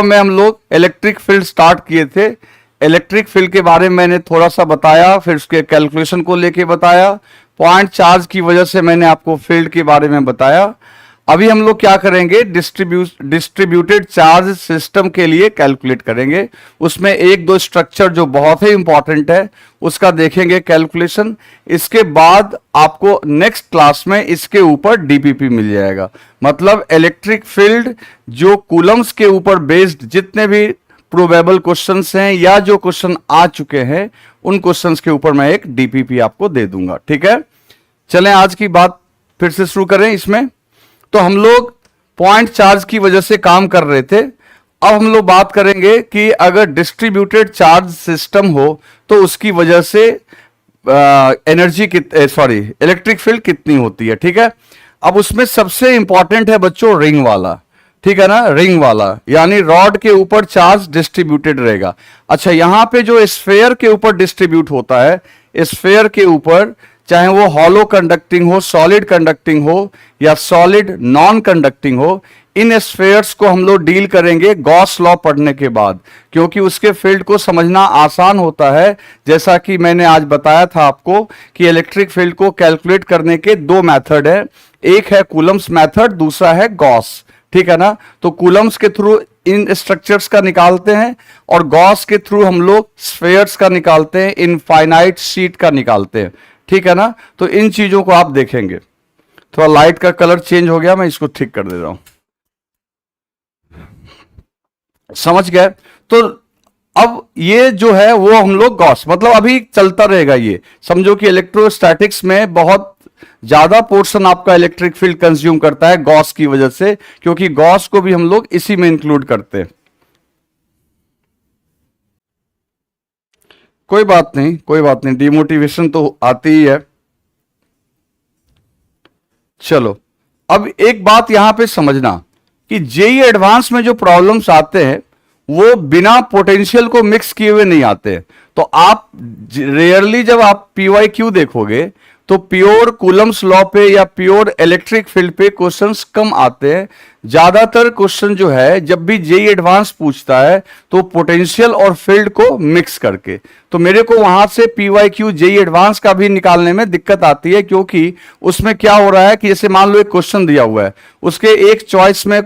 में हम लोग इलेक्ट्रिक फील्ड स्टार्ट किए थे। इलेक्ट्रिक फील्ड के बारे में मैंने थोड़ा सा बताया, फिर उसके कैलकुलेशन को लेके बताया, पॉइंट चार्ज की वजह से मैंने आपको फील्ड के बारे में बताया। अभी हम लोग क्या करेंगे, डिस्ट्रीब्यूटेड चार्ज सिस्टम के लिए कैलकुलेट करेंगे। उसमें एक दो स्ट्रक्चर जो बहुत ही इंपॉर्टेंट है उसका देखेंगे कैलकुलेशन। इसके बाद आपको नेक्स्ट क्लास में इसके ऊपर डीपीपी मिल जाएगा, मतलब इलेक्ट्रिक फील्ड जो कूलम्स के ऊपर बेस्ड जितने भी प्रोबेबल क्वेश्चंस हैं या जो क्वेश्चन आ चुके हैं उन क्वेश्चंस के ऊपर मैं एक डीपीपी आपको दे दूंगा। ठीक है, चलें आज की बात फिर से शुरू करें। इसमें तो हम लोग पॉइंट चार्ज की वजह से काम कर रहे थे। अब हम लोग बात करेंगे कि अगर डिस्ट्रीब्यूटेड चार्ज सिस्टम हो तो उसकी वजह से एनर्जी इलेक्ट्रिक फील्ड कितनी होती है। ठीक है, अब उसमें सबसे इंपॉर्टेंट है बच्चों रिंग वाला। ठीक है ना, रिंग वाला यानी रॉड के ऊपर चार्ज डिस्ट्रीब्यूटेड रहेगा। अच्छा, यहां पे जो स्फेयर के ऊपर डिस्ट्रीब्यूट होता है, स्फेयर के ऊपर चाहे वो हॉलो कंडक्टिंग हो, सॉलिड कंडक्टिंग हो या सॉलिड नॉन कंडक्टिंग हो, इन स्फेयर्स को हम लोग डील करेंगे गॉस लॉ पढ़ने के बाद, क्योंकि उसके फील्ड को समझना आसान होता है। जैसा कि मैंने आज बताया था आपको कि इलेक्ट्रिक फील्ड को कैलकुलेट करने के दो मेथड है, एक है कूलम्स मेथड, दूसरा है गॉस। ठीक है ना, तो कूलम्स के थ्रू इन स्ट्रक्चर्स का निकालते हैं और गॉस के थ्रू हम लोग स्फेयर्स का निकालते हैं, इनफाइनाइट शीट का निकालते हैं। ठीक है ना, तो इन चीजों को आप देखेंगे। थोड़ा लाइट का कलर चेंज हो गया, मैं इसको ठीक कर दे रहा हूं। समझ गए? तो अब ये जो है वो हम लोग गॉस, मतलब अभी चलता रहेगा। ये समझो कि इलेक्ट्रोस्टैटिक्स में बहुत ज्यादा पोर्शन आपका इलेक्ट्रिक फील्ड कंज्यूम करता है गॉस की वजह से, क्योंकि गॉस को भी हम लोग इसी में इंक्लूड करते हैं। कोई बात नहीं, कोई बात नहीं, डिमोटिवेशन तो आती ही है। चलो, अब एक बात यहां पे समझना कि जेई एडवांस में जो प्रॉब्लम्स आते हैं वो बिना पोटेंशियल को मिक्स किए हुए नहीं आते। तो आप रेयरली जब आप पीवाईक्यू देखोगे तो प्योर कूलम्स लॉ पे या प्योर इलेक्ट्रिक फील्ड पे क्वेश्चंस कम आते हैं। ज्यादातर क्वेश्चन जो है जब भी जेई एडवांस पूछता है तो पोटेंशियल और फील्ड को मिक्स करके, तो मेरे को वहां से पीवाईक्यू जेई एडवांस का भी निकालने में दिक्कत आती है, क्योंकि उसमें क्या हो रहा है कि जैसे मान लो एक क्वेश्चन दिया हुआ है, उसके एक चॉइस में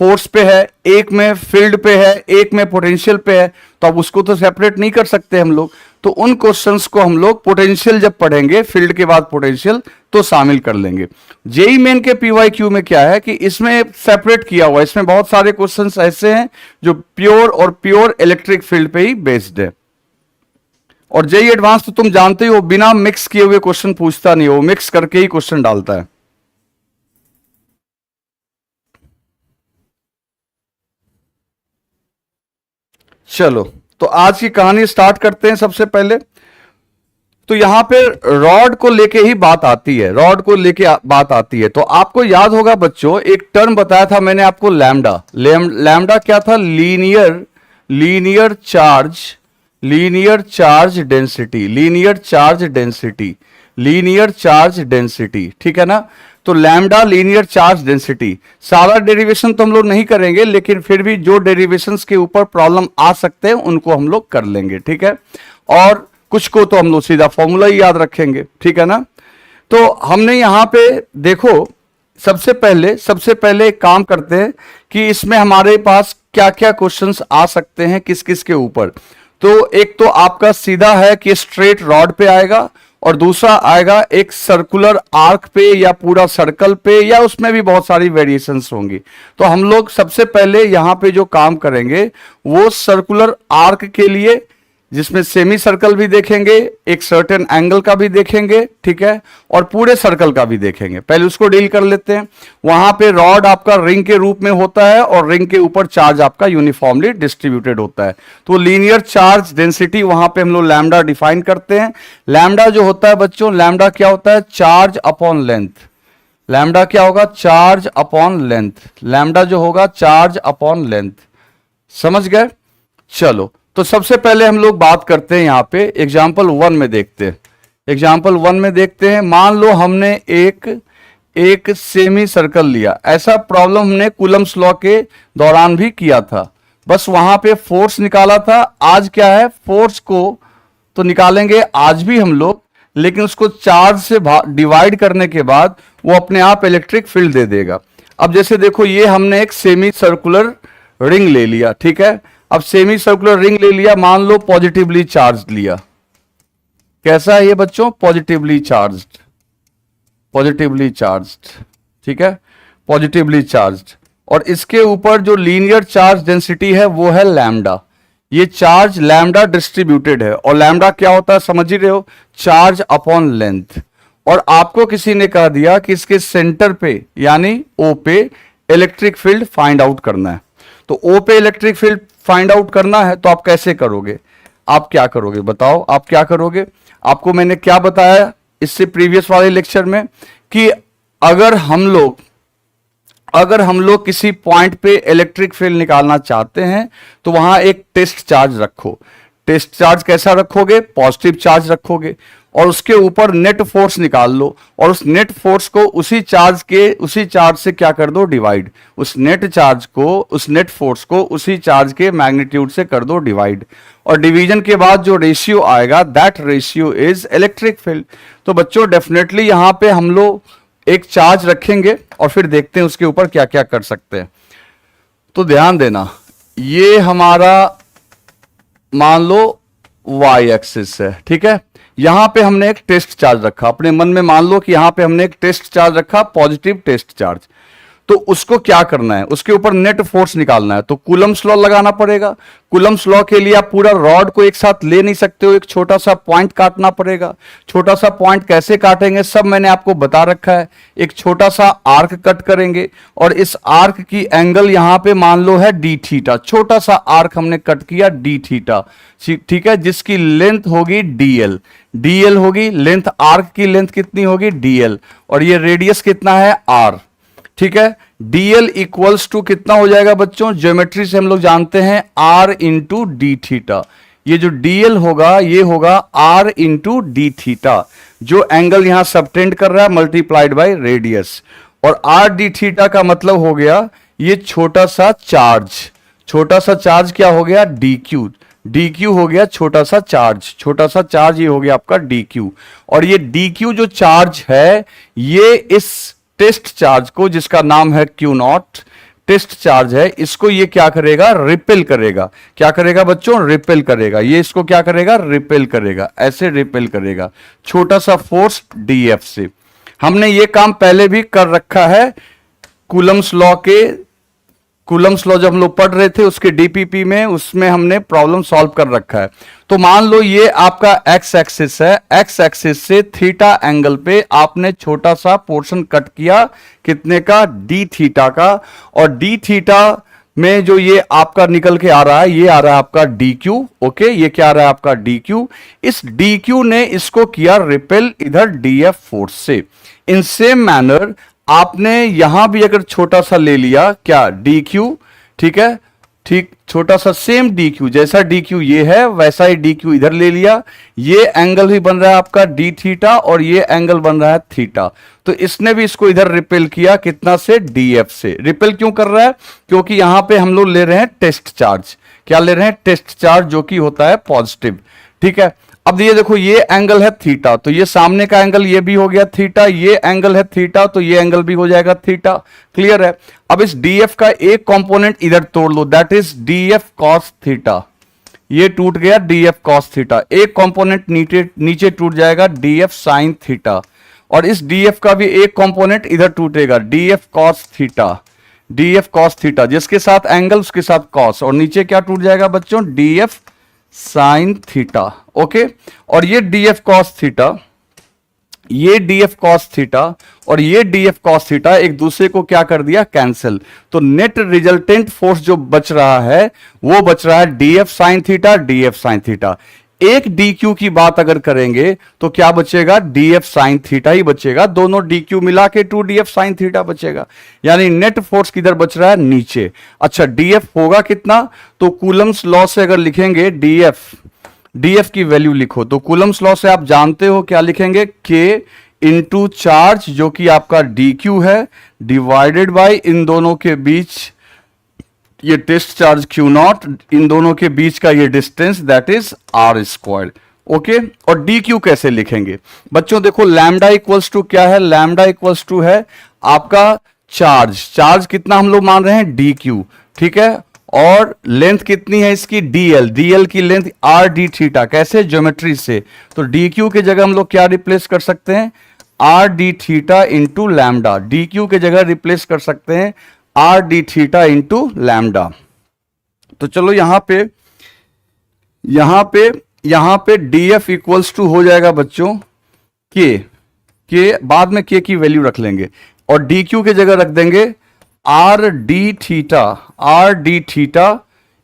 फोर्स पे है, एक में फील्ड पे है, एक में पोटेंशियल पे है, तो अब उसको तो सेपरेट नहीं कर सकते हम लोग। तो उन क्वेश्चंस को हम लोग पोटेंशियल जब पढ़ेंगे, फील्ड के बाद पोटेंशियल, तो शामिल कर लेंगे। जेई मेन के पीवाईक्यू में क्या है कि इसमें सेपरेट किया हुआ है, इसमें बहुत सारे क्वेश्चंस ऐसे हैं जो प्योर और प्योर इलेक्ट्रिक फील्ड पे ही बेस्ड है। और जेई एडवांस तो तुम जानते ही हो, बिना मिक्स किए हुए क्वेश्चन पूछता नहीं, वो मिक्स करके ही क्वेश्चन डालता है। चलो, तो आज की कहानी स्टार्ट करते हैं। सबसे पहले तो यहां पे रॉड को लेके ही बात आती है, रॉड को लेके बात आती है। तो आपको याद होगा बच्चों, एक टर्म बताया था मैंने आपको, लैम्डा। लैम्डा क्या था? Linear charge density. ठीक है ना, तो लैम्डा लीनियर चार्ज डेंसिटी। सारा डेरिवेशन तो हम लोग नहीं करेंगे, लेकिन फिर भी जो डेरिवेशंस के ऊपर प्रॉब्लम आ सकते हैं उनको हम लोग कर लेंगे। ठीक है, और कुछ को तो हम लोग सीधा फॉर्मूला ही याद रखेंगे। ठीक है ना, तो हमने यहां पे देखो, सबसे पहले एक काम करते हैं कि इसमें हमारे पास क्या क्या क्वेश्चंस आ सकते हैं किस किस के ऊपर। तो एक तो आपका सीधा है कि स्ट्रेट रॉड पे आएगा, और दूसरा आएगा एक सर्कुलर आर्क पे या पूरा सर्कल पे, या उसमें भी बहुत सारी वेरिएशंस होंगी। तो हम लोग सबसे पहले यहां पे जो काम करेंगे वो सर्कुलर आर्क के लिए, जिसमें सेमी सर्कल भी देखेंगे, एक सर्टेन एंगल का भी देखेंगे। ठीक है, और पूरे सर्कल का भी देखेंगे। पहले उसको डील कर लेते हैं। वहां पे रॉड आपका रिंग के रूप में होता है और रिंग के ऊपर चार्ज आपका यूनिफॉर्मली डिस्ट्रीब्यूटेड होता है। तो लीनियर चार्ज डेंसिटी, वहां पे हम लोग लैम्डा डिफाइन करते हैं। लैम्डा जो होता है बच्चों, लैम्डा क्या होता है? Charge upon length. लैम्डा क्या होगा? Charge upon length. लैम्डा जो होगा चार्ज अपॉन लेंथ। समझ गए? चलो, तो सबसे पहले हम लोग बात करते हैं यहां पे एग्जाम्पल 1 में देखते हैं। एग्जाम्पल 1 में देखते हैं, मान लो हमने एक सेमी सर्कल लिया। ऐसा प्रॉब्लम हमने कूलम्स लॉ के दौरान भी किया था। बस वहां पे फोर्स निकाला था। आज क्या है, फोर्स को तो निकालेंगे आज भी हम लोग, लेकिन उसको चार्ज से डिवाइड करने के बाद वो अपने आप इलेक्ट्रिक फील्ड दे देगा। अब जैसे देखो, ये हमने एक सेमी सर्कुलर रिंग ले लिया, ठीक है। अब सेमी सर्कुलर रिंग ले लिया, मान लो पॉजिटिवली चार्ज लिया। कैसा है ये बच्चों, पॉजिटिवली चार्ज्ड, पॉजिटिवली चार्ज्ड, ठीक है, पॉजिटिवली चार्ज्ड। और इसके ऊपर जो लीनियर चार्ज डेंसिटी है वो है लैम्डा। ये चार्ज लैम्डा डिस्ट्रीब्यूटेड है, और लैम्डा क्या होता है समझ ही रहे हो, चार्ज अपॉन लेंथ। और आपको किसी ने कह दिया कि इसके सेंटर पे यानी ओ पे इलेक्ट्रिक फील्ड फाइंड आउट करना है। तो ओ पे इलेक्ट्रिक फील्ड फाइंड आउट करना है तो आप कैसे करोगे, आप क्या करोगे बताओ, आप क्या करोगे। आपको मैंने क्या बताया इससे प्रीवियस वाले लेक्चर में कि अगर हम लोग किसी पॉइंट पे इलेक्ट्रिक फील्ड निकालना चाहते हैं तो वहां एक टेस्ट चार्ज रखो। टेस्ट चार्ज कैसा रखोगे, पॉजिटिव चार्ज रखोगे, और उसके ऊपर नेट फोर्स निकाल लो, और उस नेट फोर्स को उसी चार्ज से क्या कर दो, डिवाइड। उस नेट फोर्स को उसी चार्ज के मैग्नीट्यूड से कर दो डिवाइड, और डिवीजन के बाद जो रेशियो आएगा that ratio is electric field. तो बच्चों डेफिनेटली यहां पे हम लोग एक चार्ज रखेंगे और फिर देखते हैं उसके ऊपर क्या क्या कर सकते हैं। तो ध्यान देना, ये हमारा मान लो y एक्सिस है, ठीक है। यहां पे हमने एक टेस्ट चार्ज रखा, अपने मन में मान लो कि यहां पे हमने एक टेस्ट चार्ज रखा, पॉजिटिव टेस्ट चार्ज। तो उसको क्या करना है, उसके ऊपर नेट फोर्स निकालना है, तो कूलम्स लॉ लगाना पड़ेगा। कूलम्स लॉ के लिए आप पूरा रॉड को एक साथ ले नहीं सकते हो, एक छोटा सा पॉइंट काटना पड़ेगा। छोटा सा पॉइंट कैसे काटेंगे सब मैंने आपको बता रखा है। एक छोटा सा आर्क कट करेंगे, और इस आर्क की एंगल यहां पे मान लो है डी थीटा। छोटा सा आर्क हमने कट किया डी थीटा, ठीक है, जिसकी लेंथ होगी डीएल। डीएल होगी लेंथ, आर्क की लेंथ कितनी होगी डीएल, और ये रेडियस कितना है आर, ठीक है। dl इक्वल्स टू कितना हो जाएगा बच्चों, ज्योमेट्री से हम लोग जानते हैं r इंटू डी थीटा। ये जो dl होगा ये होगा r इंटू डी थीटा, जो एंगल यहां सबटेंड कर रहा है मल्टीप्लाइड बाय रेडियस। और r डी थीटा का मतलब हो गया ये छोटा सा चार्ज क्या हो गया dq। dq हो गया छोटा सा चार्ज, ये हो गया आपका dq। और ये dq जो चार्ज है ये इस टेस्ट चार्ज को, जिसका नाम है Q0 टेस्ट चार्ज है, इसको ये क्या करेगा, रिपेल करेगा। क्या करेगा बच्चों, रिपेल करेगा। ये इसको क्या करेगा, रिपेल करेगा, ऐसे रिपेल करेगा छोटा सा फोर्स dF से। हमने ये काम पहले भी कर रखा है कूलम्स लॉ जब हम लोग पढ़ रहे थे उसके डीपीपी में, उसमें हमने प्रॉब्लम सॉल्व कर रखा है। तो मान लो ये आपका एक्स एक्सिस है, एक्स एक्सिस से थीटा एंगल पे आपने छोटा सा पोर्शन कट किया, कितने का, डी थीटा का। और डी थीटा में जो ये आपका निकल के आ रहा है, ये आ रहा है आपका डी क्यू, ओके, ये क्या आ रहा है आपका डी क्यू। इस डी क्यू ने इसको किया रिपेल इधर डीएफ फोर्स से। इन सेम मैनर आपने यहां भी अगर छोटा सा ले लिया, क्या, डी क्यू, ठीक है, ठीक, छोटा सा सेम डी क्यू, जैसा डी क्यू ये है वैसा ही डी क्यू इधर ले लिया। ये एंगल भी बन रहा है आपका डी थीटा, और ये एंगल बन रहा है थीटा। तो इसने भी इसको इधर रिपेल किया, कितना से, डीएफ से। रिपेल क्यों कर रहा है, क्योंकि यहां पे हम लोग ले रहे हैं टेस्ट चार्ज। क्या ले रहे हैं, टेस्ट चार्ज, जो कि होता है पॉजिटिव, ठीक है। अब ये देखो ये एंगल है थीटा, तो ये सामने का एंगल ये भी हो गया थीटा, ये एंगल है थीटा तो ये एंगल भी हो जाएगा थीटा। क्लियर है। अब इस डीएफ का एक कंपोनेंट इधर तोड़ लो, that is DF cos theta. ये टूट गया डीएफ कॉस थीटा। एक कंपोनेंट नीचे टूट जाएगा डीएफ साइन थीटा, और इस डीएफ का भी एक कंपोनेंट इधर टूटेगा DF cos theta. DF cos theta जिसके साथ एंगल उसके साथ कॉस, और नीचे क्या टूट जाएगा बच्चों, डीएफ साइन थीटा, ओके। और ये डीएफ कॉस थीटा, ये डीएफ कॉस थीटा और ये डीएफ कॉस थीटा एक दूसरे को क्या कर दिया, कैंसिल। तो नेट रिजल्टेंट फोर्स जो बच रहा है वो बच रहा है DF sine theta, DF sine theta. एक डी क्यू की बात अगर करेंगे तो क्या बचेगा, डीएफ साइन थीटा ही बचेगा। दोनों डी क्यू मिला के 2df साइन थीटा बचेगा, यानी नेट फोर्स किधर बच रहा है, नीचे। अच्छा डीएफ होगा कितना, तो कूलम्स लॉ से अगर लिखेंगे डीएफ की वैल्यू लिखो तो कूलम्स लॉ से आप जानते हो क्या लिखेंगे, के इंटू चार्ज जो कि आपका डी क्यू है, डिवाइडेड बाई इन दोनों के बीच ये टेस्ट चार्ज क्यू नॉट, इन दोनों के बीच का ये distance that is r square. Okay, और डी क्यू कैसे लिखेंगे बच्चों? देखो लैम्डा इक्वल्स टू क्या है? लैम्डा इक्वल्स टू है आपका चार्ज। चार्ज कितना हम लोग मान रहे हैं? डी क्यू, ठीक है। और लेंथ कितनी है इसकी? डीएल। डीएल की लेंथ आर डी थीटा। कैसे? ज्योमेट्री से। तो डी क्यू के जगह हम लोग क्या रिप्लेस कर सकते हैं? Are d theta into lambda. D Q के जगह रिप्लेस कर सकते हैं are d theta into lambda. तो चलो यहां पे डी एफ इक्वल्स टू हो जाएगा बच्चों के बाद में के की वैल्यू रख लेंगे और डी क्यू के जगह रख देंगे r d theta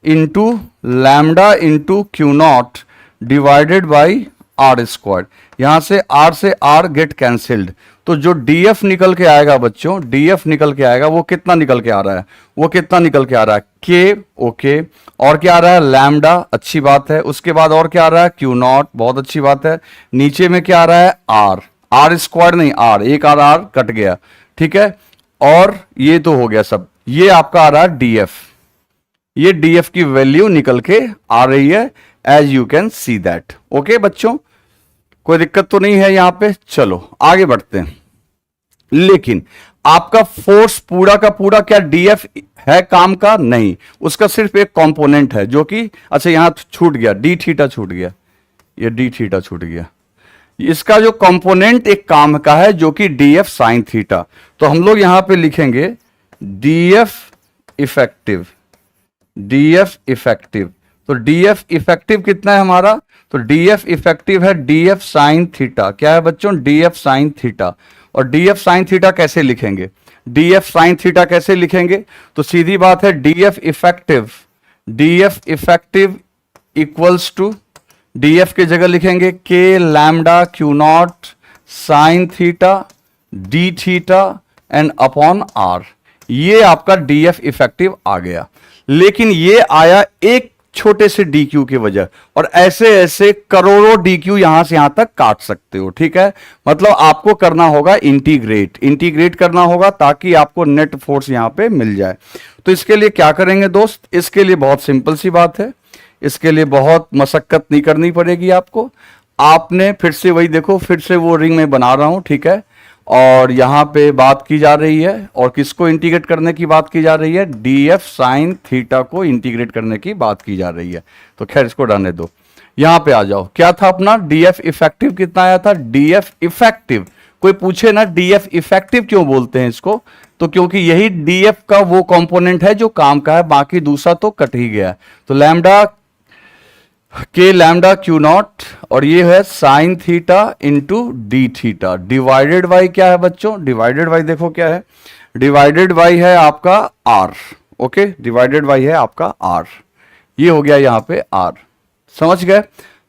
into lambda into q naught divided by r square. यहां से आर गेट कैंसिल्ड। तो जो डीएफ निकल के आएगा बच्चों, डीएफ निकल के आएगा वो कितना निकल के आ रहा है? वो कितना निकल के आ रहा है? के। ओके, और क्या आ रहा है? लैम्डा, अच्छी बात है। उसके बाद और क्या आ रहा है? क्यू नॉट, बहुत अच्छी बात है। नीचे में क्या आ रहा है? आर स्क्वायर नहीं, आर, एक आर कट गया, ठीक है। और ये तो हो गया सब। ये आपका आ रहा है डीएफ। ये डीएफ की वैल्यू निकल के आ रही है, as you can see that. Okay बच्चों, कोई दिक्कत तो नहीं है यहां पे? चलो आगे बढ़ते हैं। लेकिन आपका फोर्स पूरा का पूरा क्या डीएफ है काम का? नहीं, उसका सिर्फ एक कंपोनेंट है जो कि, अच्छा यहां छूट गया, डी थीटा छूट गया, ये डी थीटा छूट गया। इसका जो कंपोनेंट एक काम का है जो कि डीएफ साइन थीटा। तो हम लोग यहां पे लिखेंगे डीएफ इफेक्टिव। डीएफ इफेक्टिव, तो डीएफ इफेक्टिव कितना है हमारा? तो डीएफ इफेक्टिव है डीएफ साइन थीटा। क्या है बच्चों? DF sine theta. और डीएफ साइन थीटा कैसे लिखेंगे? डीएफ साइन थीटा कैसे लिखेंगे? तो सीधी बात है, dF effective equals to, dF के जगह लिखेंगे k lambda q naught sine theta d theta and upon r. ये आपका डीएफ इफेक्टिव आ गया। लेकिन ये आया एक छोटे से डी क्यू की वजह, और ऐसे ऐसे करोड़ों डी क्यू यहां से यहां तक काट सकते हो, ठीक है। मतलब आपको करना होगा इंटीग्रेट करना होगा ताकि आपको नेट फोर्स यहां पे मिल जाए। तो इसके लिए क्या करेंगे दोस्त? इसके लिए बहुत सिंपल सी बात है, इसके लिए बहुत मशक्कत नहीं करनी पड़ेगी आपको। आपने फिर से वही देखो, फिर से वो रिंग में बना रहा हूं, ठीक है। और यहां पे बात की जा रही है, और किसको इंटीग्रेट करने की बात की जा रही है? डीएफ साइन थीटा को इंटीग्रेट करने की बात की जा रही है। तो खैर इसको रहने दो, यहां पे आ जाओ। क्या था अपना? डीएफ इफेक्टिव कितना आया था? DF effective. कोई पूछे ना डीएफ इफेक्टिव क्यों बोलते हैं इसको, तो क्योंकि यही डीएफ का वो कंपोनेंट है जो काम का है, बाकी दूसरा तो कट ही गया। तो लैम्डा के लैम्डा क्यू नॉट, और ये है sign theta into D theta divided by क्या है बच्चों? डिवाइडेड बाई देखो क्या है? डिवाइडेड बाई है आपका आर। ओके, डिवाइडेड बाई है आपका आर। ये हो गया यहां पे आर, समझ गए?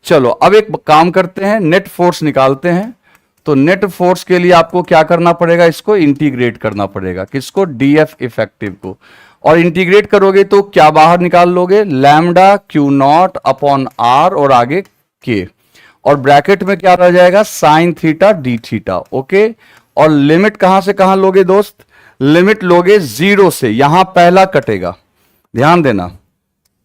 चलो अब एक काम करते हैं, नेट फोर्स निकालते हैं। तो नेट फोर्स के लिए आपको क्या करना पड़ेगा? इसको इंटीग्रेट करना पड़ेगा। किसको? डीएफ इफेक्टिव को। और इंटीग्रेट करोगे तो क्या बाहर निकाल लोगे? Lambda q naught upon r और आगे के, और ब्रैकेट में क्या रह जाएगा? Sine theta d theta. Okay, और लिमिट कहां से कहां लोगे दोस्त? लिमिट लोगे 0 से। यहां पहला कटेगा, ध्यान देना,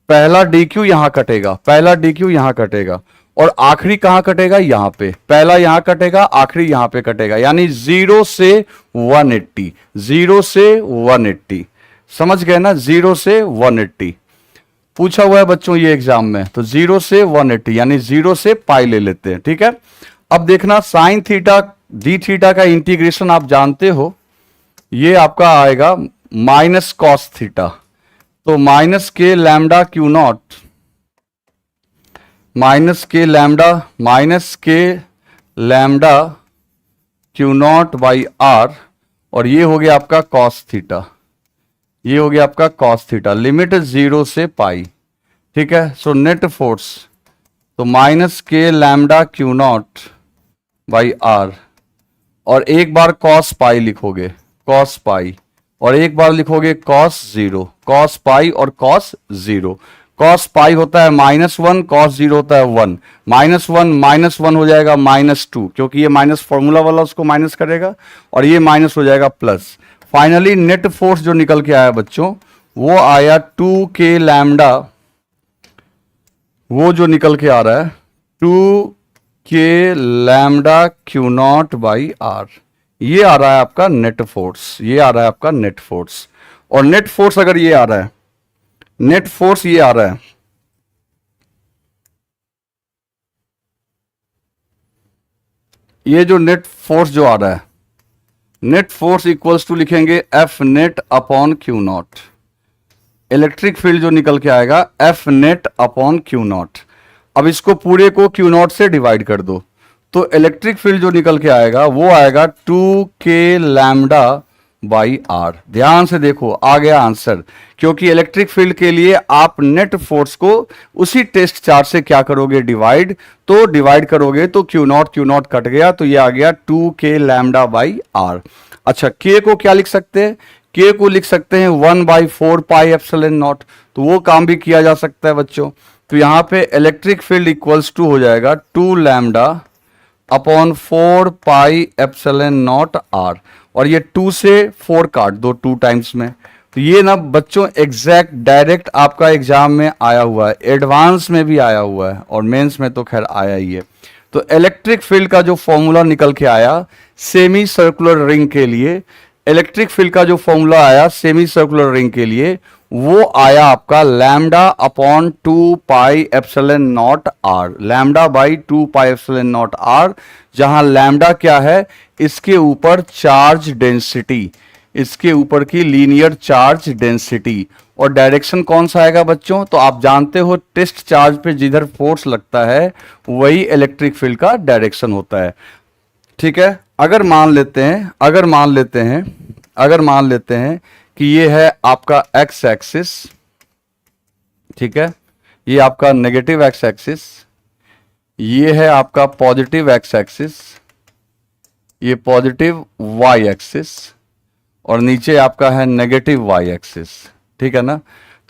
पहला डी क्यू यहां कटेगा, पहला डी क्यू यहां कटेगा, और आखिरी कहां कटेगा? यहां पे। पहला यहां कटेगा, आखिरी यहां पे कटेगा, यानी 0 से 180। 0 से 180, समझ गए ना? 0 से 180 पूछा हुआ है बच्चों ये एग्जाम में। तो 0 से 180 यानी 0 से पाई ले लेते हैं, ठीक है। अब देखना साइन थीटा डी थीटा का इंटीग्रेशन आप जानते हो, ये आपका आएगा माइनस कॉस थीटा। तो minus k lambda q naught, minus k lambda q naught by r, और ये हो गया आपका कॉस थीटा। ये हो गया आपका कॉस थीटा। लिमिट 0 से पाई, ठीक है। सो नेट फोर्स, तो minus k lambda q naught by r, और एक बार कॉस पाई लिखोगे, कॉस पाई, और एक बार लिखोगे कॉस 0, कॉस पाई और कॉस 0। कॉस पाई होता है -1, कॉस 0 होता है 1। -1 हो जाएगा -2, क्योंकि ये माइनस फॉर्मूला वाला उसको माइनस करेगा, और ये माइनस हो जाएगा प्लस। फाइनली नेट फोर्स जो निकल के आया बच्चों, वो आया 2k लैम्डा, वो जो निकल के आ रहा है 2k lambda q naught by r, ये आ रहा है आपका नेट फोर्स, ये आ रहा है आपका नेट फोर्स। और नेट फोर्स अगर ये आ रहा है, नेट फोर्स ये आ रहा है, ये जो नेट फोर्स जो आ रहा है, नेट फोर्स इक्वल्स टू लिखेंगे F net upon Q not. Electric field जो निकल के आएगा F net upon Q not. अब इसको पूरे को क्यू नॉट से डिवाइड कर दो, तो इलेक्ट्रिक फील्ड जो निकल के आएगा वो आएगा 2k लैम्डा बाई आर। ध्यान से देखो, आ गया आंसर, क्योंकि इलेक्ट्रिक फील्ड के लिए आप नेट फोर्स को उसी टेस्ट चार्ज से क्या करोगे, डिवाइड। तो डिवाइड करोगे तो क्यू नॉट कट गया, तो ये आ गया 2k लैम्डा बाई आर। अच्छा, k को क्या लिख सकते हैं, k को लिख सकते हैं 1/4 पाई एप्सिलॉन नॉट, तो वो काम भी किया जा सकता है बच्चों। तो यहां पे इलेक्ट्रिक फील्ड इक्वल्स टू हो जाएगा 2 lambda upon 4 pi epsilon naught r, और ये 2 से 4 काट दो 2 टाइम्स में। तो ये ना बच्चों एग्जैक्ट डायरेक्ट आपका एग्जाम में आया हुआ है, एडवांस में भी आया हुआ है, और मेंस में तो खैर आया ही है। तो इलेक्ट्रिक फील्ड का जो फॉर्मूला निकल के आया सेमी सर्कुलर रिंग के लिए, इलेक्ट्रिक फील्ड का जो फॉर्मूला आया सेमी सर्कुलर रिंग के लिए, वो आया आपका lambda upon 2 pi epsilon naught r, lambda by 2 pi epsilon naught r, जहां लैम्डा क्या है, इसके ऊपर चार्ज डेंसिटी, इसके ऊपर की लीनियर चार्ज डेंसिटी। और डायरेक्शन कौन सा आएगा बच्चों, तो आप जानते हो टेस्ट चार्ज पे जिधर फोर्स लगता है वही इलेक्ट्रिक फील्ड का डायरेक्शन होता है। ठीक है, अगर मान लेते हैं कि ये है आपका एक्स एक्सिस, ठीक है, ये आपका नेगेटिव एक्स एक्सिस, ये है आपका पॉजिटिव एक्स एक्सिस, ये पॉजिटिव वाई एक्सिस, और नीचे आपका है नेगेटिव वाई एक्सिस। ठीक है ना।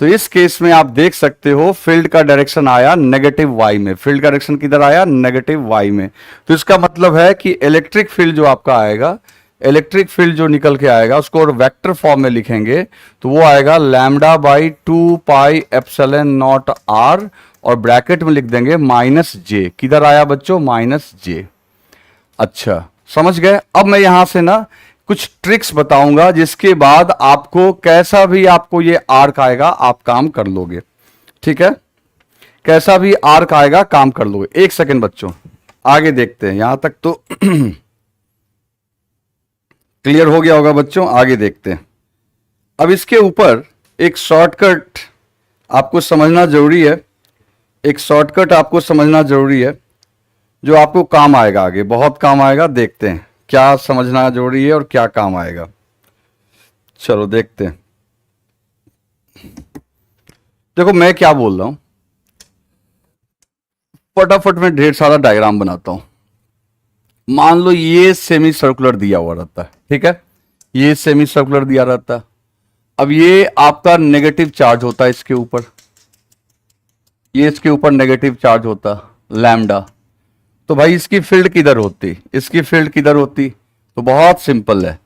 तो इस केस में आप देख सकते हो फील्ड का डायरेक्शन आया नेगेटिव वाई में, फील्ड का डायरेक्शन किधर आया, नेगेटिव वाई में। तो इसका मतलब है कि इलेक्ट्रिक फील्ड जो आपका आएगा, इलेक्ट्रिक फील्ड जो निकल के आएगा उसको और वेक्टर फॉर्म में लिखेंगे तो वो आएगा lambda by 2 pi epsilon naught r, और ब्रैकेट में लिख देंगे माइनस जे। किधर आया बच्चों, माइनस जे। अच्छा, समझ गए। अब मैं यहां से ना कुछ ट्रिक्स बताऊंगा जिसके बाद आपको कैसा भी आपको ये आर्क आएगा आप काम कर लोगे। ठीक है, कैसा भी आर्क आएगा काम कर लोगे। एक सेकंड बच्चों, आगे देखते हैं। यहां तक तो क्लियर हो गया होगा बच्चों, आगे देखते हैं। अब इसके ऊपर एक शॉर्टकट आपको समझना जरूरी है, एक शॉर्टकट आपको समझना जरूरी है जो आपको काम आएगा, आगे बहुत काम आएगा। देखते हैं क्या समझना जरूरी है और क्या काम आएगा। चलो देखते हैं। देखो मैं क्या बोल रहा हूं, फटाफट में ढेर सारा डायग्राम बनाता हूं। मान लो ये सेमी सर्कुलर दिया हुआ रहता है, ठीक है, ये सेमी सर्कुलर दिया रहता है। अब ये आपका नेगेटिव चार्ज होता है इसके ऊपर, ये इसके ऊपर नेगेटिव चार्ज होता लैम्डा। तो भाई इसकी फील्ड किधर होती, इसकी फील्ड किधर होती, तो बहुत सिंपल है।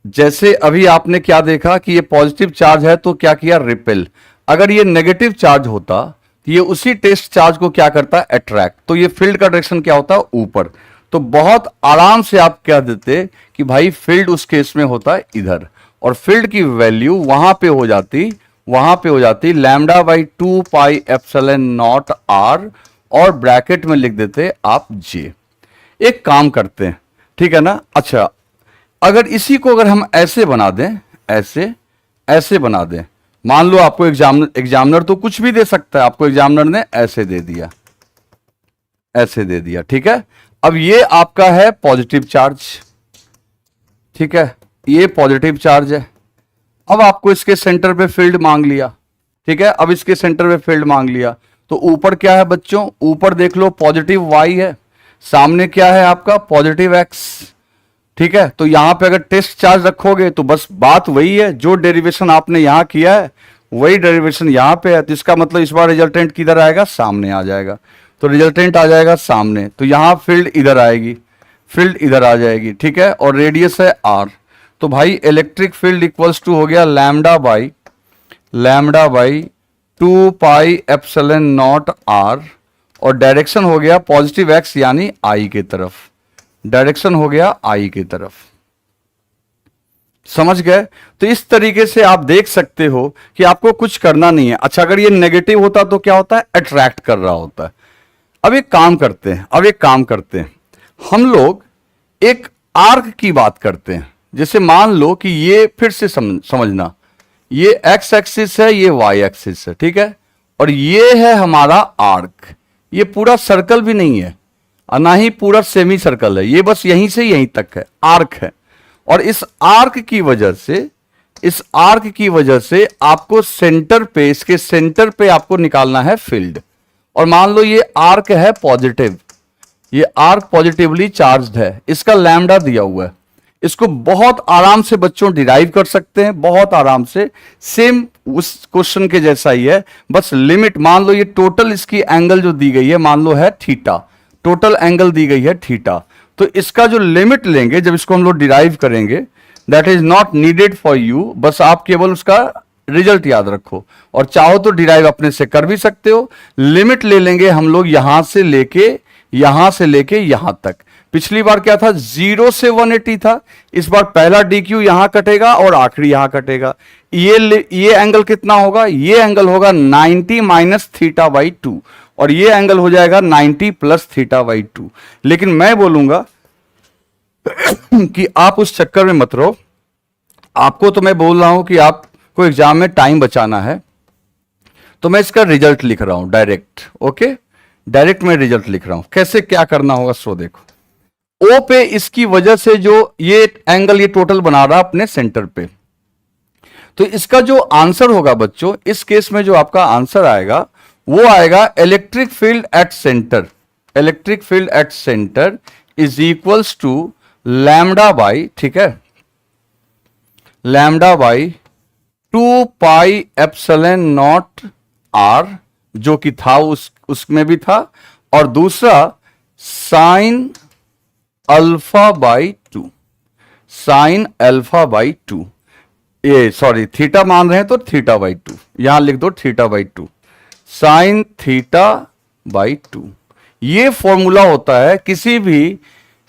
जैसे अभी आपने क्या देखा कि ये पॉजिटिव चार्ज है तो क्या किया, रिपेल। अगर ये नेगेटिव चार्ज होता तो ये उसी टेस्ट चार्ज को क्या करता है, अट्रैक्ट। तो ये फील्ड का डायरेक्शन क्या होता है, ऊपर। तो बहुत आराम से आप कह देते कि भाई फील्ड उस केस में होता है इधर, और फील्ड की वैल्यू वहां पे हो जाती lambda by 2 pi epsilon naught r, और ब्रैकेट में लिख देते आप जे। एक काम करते हैं, ठीक है ना। अच्छा, अगर इसी को अगर हम ऐसे बना दें, ऐसे बना दें, मान लो आपको एग्जामिनर तो कुछ भी दे सकता है, आपको एग्जामिनर ने ऐसे दे दिया, ठीक है। अब ये आपका है पॉजिटिव चार्ज, ठीक है, ये पॉजिटिव चार्ज है। अब आपको इसके सेंटर पे फील्ड मांग लिया, ठीक है। अब इसके सेंटर पे फील्ड मांग लिया तो ऊपर क्या है बच्चों, ऊपर देख लो पॉजिटिव वाई है, सामने क्या है आपका पॉजिटिव एक्स, ठीक है। तो यहां पे अगर टेस्ट चार्ज रखोगे तो बस बात वही है, जो डेरिवेशन आपने यहां किया है वही डेरिवेशन यहां पे है। तो इसका मतलब इस बार रिजल्टेंट किधर आएगा, सामने आ जाएगा। तो रिजल्टेंट आ जाएगा सामने, तो यहां फील्ड इधर आएगी, फील्ड इधर आ जाएगी, ठीक है। और रेडियस है आर, तो भाई इलेक्ट्रिक फील्ड इक्वल्स टू हो गया lambda by lambda by 2 pi epsilon naught r, और डायरेक्शन हो गया पॉजिटिव एक्स यानी आई की तरफ, डायरेक्शन हो गया आई की तरफ। समझ गए? तो इस तरीके से आप देख सकते हो कि आपको कुछ करना नहीं है। अच्छा, अगर ये नेगेटिव होता तो क्या होता है? अट्रैक्ट कर रहा होता है। अब एक काम करते हैं, हम लोग एक आर्क की बात करते हैं। जैसे मान लो कि ये फिर से समझना, ये एक्स एक्सिस है, ये वाई एक्सिस है, ठीक है, और ये है हमारा आर्क। ये पूरा सर्कल भी नहीं है और ना ही पूरा सेमी सर्कल है, ये बस यहीं से यहीं तक है, आर्क है। और इस आर्क की वजह से आपको सेंटर पे, इसके सेंटर पे आपको निकालना है फील्ड। और मान लो ये आर्क है पॉजिटिव, ये आर्क पॉजिटिवली चार्ज्ड है, इसका लैम्डा दिया हुआ है। इसको बहुत आराम से बच्चों डिराइव कर सकते हैं, बहुत आराम से, सेम उस क्वेश्चन के जैसा ही है, बस लिमिट मान लो ये टोटल इसकी एंगल जो दी गई है मान लो है थीटा, टोटल एंगल दी गई है थीटा। तो इसका जो लिमिट लेंगे जब इसको हम लोग डिराइव करेंगे, that is not needed for you, बस आप केवल उसका रिजल्ट याद रखो, और चाहो तो डिराइव अपने से कर भी सकते हो। लिमिट ले लेंगे हम लोग यहां से लेके यहां तक। पिछली बार क्या था? 0 से 180 था, इस बार पहला DQ यहां कटेगा और आखिरी यहां कटेगा। ये एंगल कितना होगा? ये एंगल होगा 90 माइनस थीटा बाई 2, और ये एंगल हो जाएगा 90 प्लस थीटा बाई 2। लेकिन मैं बोलूंगा कि आप उस चक्कर में मत रहो। आपको तो मैं बोल रहा हूं कि आपको एग्जाम में टाइम बचाना है, तो मैं इसका रिजल्ट लिख रहा हूं डायरेक्ट। ओके, डायरेक्ट मैं रिजल्ट लिख रहा हूं। कैसे क्या करना होगा सो देखो। ओ पे इसकी वजह से जो ये एंगल ये टोटल बना रहा अपने सेंटर पे, तो इसका जो आंसर होगा बच्चों, इस केस में जो आपका आंसर आएगा वो आएगा electric field at centre, electric field at centre is equals to lambda by, ठीक है, lambda by 2 pi epsilon naught r, जो कि था उसमें भी था, और दूसरा sine alpha by 2, sine alpha by 2, ये सॉरी थीटा मान रहे हैं तो थीटा बाई 2, यहां लिख दो theta by 2, sine theta by 2। ये फॉर्मूला होता है किसी भी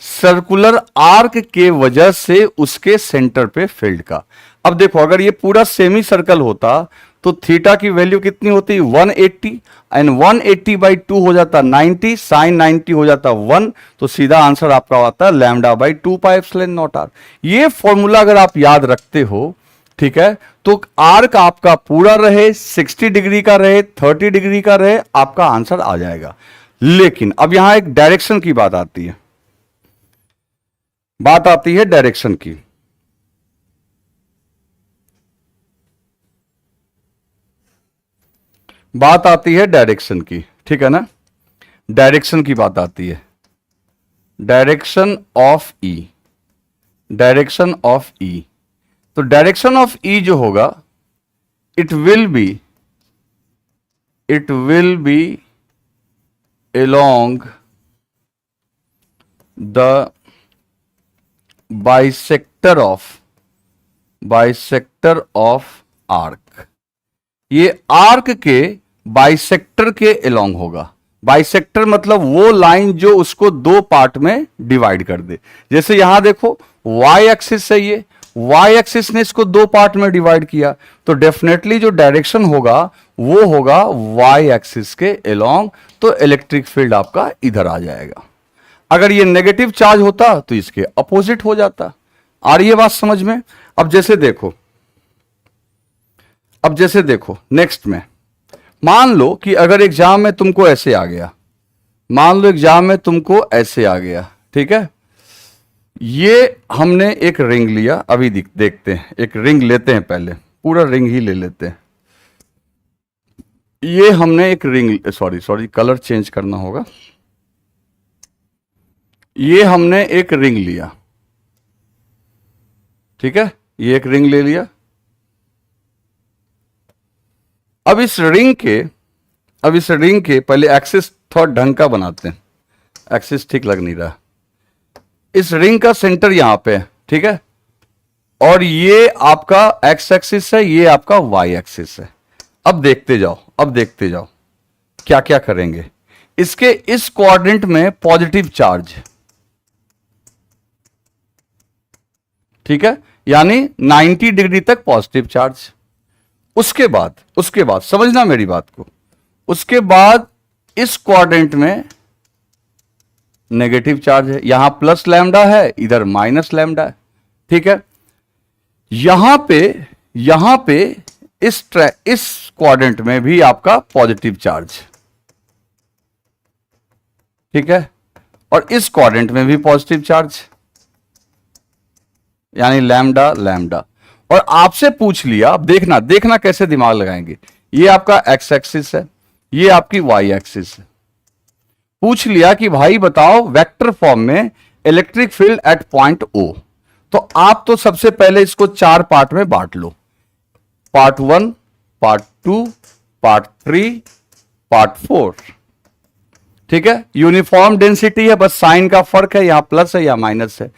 सर्कुलर आर्क के वजह से उसके सेंटर पे फील्ड का। अब देखो, अगर ये पूरा सेमी सर्कल होता तो थीटा की वैल्यू कितनी होती? 180, एंड 180 बाई 2 हो जाता 90, साइन 90 हो जाता 1, तो सीधा आंसर आपका आता है lambda by 2 pi epsilon naught r. ये फॉर्मूला अगर आप याद रखते हो, ठीक है, तो आर्क आपका पूरा रहे, 60 डिग्री का रहे, 30 डिग्री का रहे, आपका आंसर आ जाएगा। लेकिन अब यहां एक डायरेक्शन की बात आती है, डायरेक्शन की। बात आती है डायरेक्शन की, ठीक है ना, डायरेक्शन की बात आती है, direction of E, direction of E. तो डायरेक्शन ऑफ ई जो होगा, it will be along the bisector of arc। ये आर्क के बाइसेक्टर के अलोंग होगा। बाइसेक्टर मतलब वो लाइन जो उसको दो पार्ट में डिवाइड कर दे। जैसे यहां देखो वाई एक्सिस है, ये वाई एक्सिस ने इसको दो पार्ट में डिवाइड किया, तो डेफिनेटली जो डायरेक्शन होगा वो होगा वाई एक्सिस के अलोंग, तो इलेक्ट्रिक फील्ड आपका इधर आ जाएगा। अगर ये नेगेटिव चार्ज होता तो इसके अपोजिट हो जाता। आ रही है बात समझ में? अब जैसे देखो नेक्स्ट में, मान लो कि अगर एग्जाम में तुमको ऐसे आ गया, मान लो एग्जाम में तुमको ऐसे आ गया, ठीक है, ये हमने एक रिंग लिया, अभी देखते हैं, एक रिंग लेते हैं, पहले पूरा रिंग ही ले लेते हैं। ये हमने एक रिंग, सॉरी कलर चेंज करना होगा। ये हमने एक रिंग लिया, ठीक है, ये एक रिंग ले लिया। अब इस रिंग के पहले एक्सिस थोड़ा ढंग का बनाते हैं, एक्सिस ठीक लग नहीं रहा। इस रिंग का सेंटर यहां पे है, ठीक है, और ये आपका एक्स एक्सिस है, ये आपका वाई एक्सिस है। अब देखते जाओ, अब देखते जाओ क्या क्या करेंगे। इसके इस क्वाड्रेंट में पॉजिटिव चार्ज, ठीक है, यानी 90 डिग्री तक पॉजिटिव चार्ज। उसके बाद समझना मेरी बात को, उसके बाद इस क्वाड्रेंट में नेगेटिव चार्ज है, यहां प्लस लैम्डा है, इधर माइनस लैम्डा है, ठीक है। यहां पे इस क्वाड्रेंट में भी आपका पॉजिटिव चार्ज, ठीक है, और इस क्वाड्रेंट में भी पॉजिटिव चार्ज, यानी लैम्डा लैम्डा। और आपसे पूछ लिया, अब देखना कैसे दिमाग लगाएंगे। ये आपका एक्स एक्सिस है, ये आपकी वाई एक्सिस है। पूछ लिया कि भाई बताओ वेक्टर फॉर्म में electric field at point O, तो आप तो सबसे पहले इसको 4 पार्ट में बांट लो, पार्ट 1, पार्ट 2, पार्ट 3, पार्ट 4, ठीक है। यूनिफॉर्म डेंसिटी है, बस साइन का फर्क है, यहां प्लस है या माइनस है।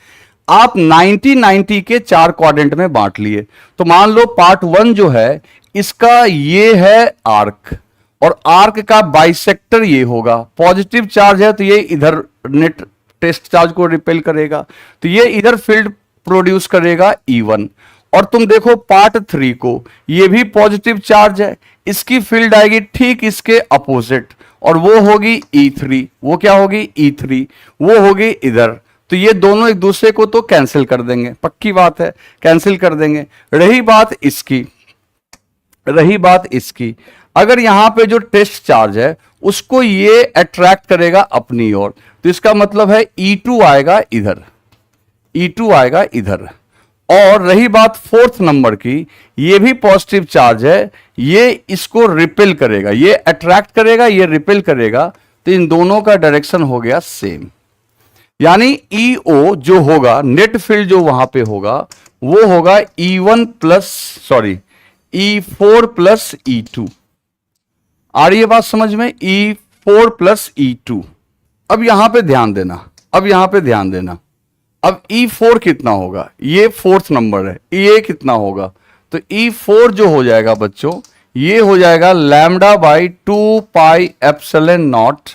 आप 90-90 के 4 क्वाड्रेंट में बांट लिए। तो मान लो पार्ट 1 जो है इसका ये है आर्क, और आर्क का बाइसेक्टर ये होगा। पॉजिटिव चार्ज है तो ये इधर नेट टेस्ट चार्ज को रिपेल करेगा, तो ये इधर फील्ड प्रोड्यूस करेगा E1। और तुम देखो पार्ट 3 को, ये भी पॉजिटिव चार्ज है, इसकी फील्ड आएगी ठीक इसके अपोजिट, और वो होगी E3। वो क्या होगी? E3, वो होगी इधर। तो ये दोनों एक दूसरे को तो कैंसिल कर देंगे, पक्की बात है, कैंसिल कर देंगे। रही बात इसकी, अगर यहां पे जो टेस्ट चार्ज है उसको ये अट्रैक्ट करेगा अपनी ओर, तो इसका मतलब है E2 आएगा इधर, E2 आएगा इधर। और रही बात 4th नंबर की, ये भी पॉजिटिव चार्ज है, ये इसको रिपेल करेगा, ये अट्रैक्ट करेगा, ये रिपेल करेगा, तो इन दोनों का डायरेक्शन हो गया सेम। यानी EO जो होगा, नेट फील्ड जो वहां पे होगा, वो होगा E4 प्लस E2। आ रही है बात समझ में? E4 plus E2। अब यहां पे ध्यान देना, अब E4 कितना होगा? ये 4th नंबर है, ये कितना होगा? तो E4 जो हो जाएगा बच्चों, ये हो जाएगा lambda by 2 pi epsilon not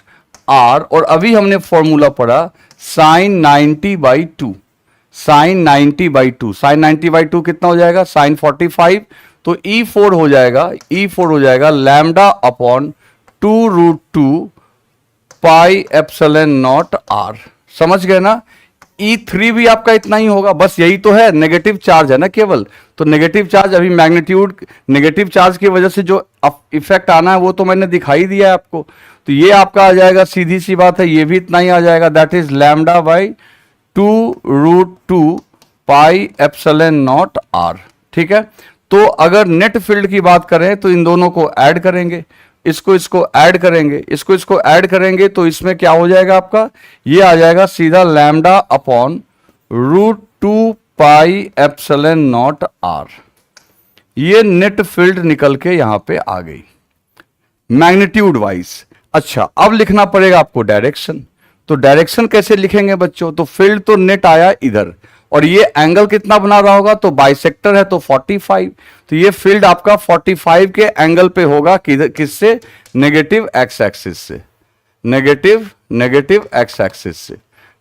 R, और अभी हमने फॉर्मूला पढ़ा साइन 90/2, साइन 90/2 कितना हो जाएगा? साइन 45। तो E4 हो जाएगा lambda upon 2√2 pi epsilon not R। समझ गए ना? E3 भी आपका इतना ही होगा, बस यही तो है, नेगेटिव चार्ज है ना केवल, तो नेगेटिव चार्ज, अभी मैग्नीट्यूड नेगेटिव चार्ज की वजह से जो इफेक्ट आना है वो तो मैंने दिखाई दिया है आपको। तो ये आपका आ जाएगा, सीधी सी बात है, ये भी इतना ही आ जाएगा, that is lambda by 2√2 pi epsilon not R, ठीक है। तो अगर नेट फील्ड की बात करें तो इन दोनों को ऐड करेंगे, इसको ऐड करेंगे, तो इसमें क्या हो जाएगा आपका? ये आ जाएगा सीधा lambda upon √2 pi epsilon not R। ये नेट फील्ड निकल के यहां पे आ गई मैग्नीट्यूड वाइज। अच्छा, अब लिखना पड़ेगा आपको डायरेक्शन। तो डायरेक्शन कैसे लिखेंगे बच्चों? तो फील्ड तो नेट आया इधर, और ये एंगल कितना बना रहा होगा? तो बाइसेक्टर है तो 45, तो ये फील्ड आपका 45 के एंगल पे होगा, किससे? नेगेटिव एक्स एक्सिस से, नेगेटिव एक्स एक्सिस से,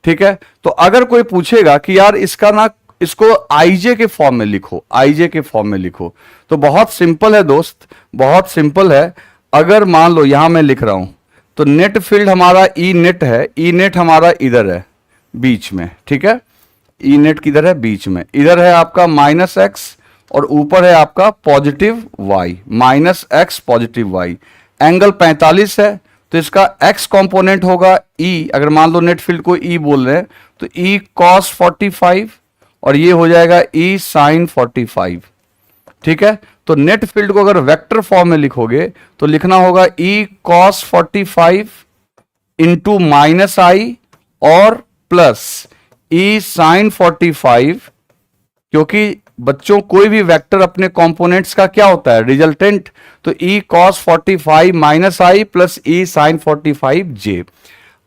ठीक है। तो अगर कोई पूछेगा कि यार इसको आईजे के फॉर्म में लिखो, तो बहुत सिंपल है दोस्त, बहुत सिंपल है। अगर मान लो यहां मैं लिख रहा हूं, तो नेट फील्ड हमारा ई नेट है, ई नेट हमारा इधर है बीच में, ठीक है। ई नेट किधर है? बीच में। इधर है आपका -x और ऊपर है आपका positive y, -x positive y। Angle 45 है, तो इसका x कंपोनेंट होगा E। अगर मान लो नेट फील्ड को E बोल रहे हैं तो E cos 45, और ये हो जाएगा E sin 45, ठीक है। तो नेट फील्ड को अगर वेक्टर फॉर्म में लिखोगे तो लिखना होगा E cos 45 इंटू -i और प्लस E sin 45, क्योंकि बच्चों कोई भी वेक्टर अपने कंपोनेंट्स का क्या होता है? रिजल्टेंट। तो E cos 45 -i plus E sin 45 j।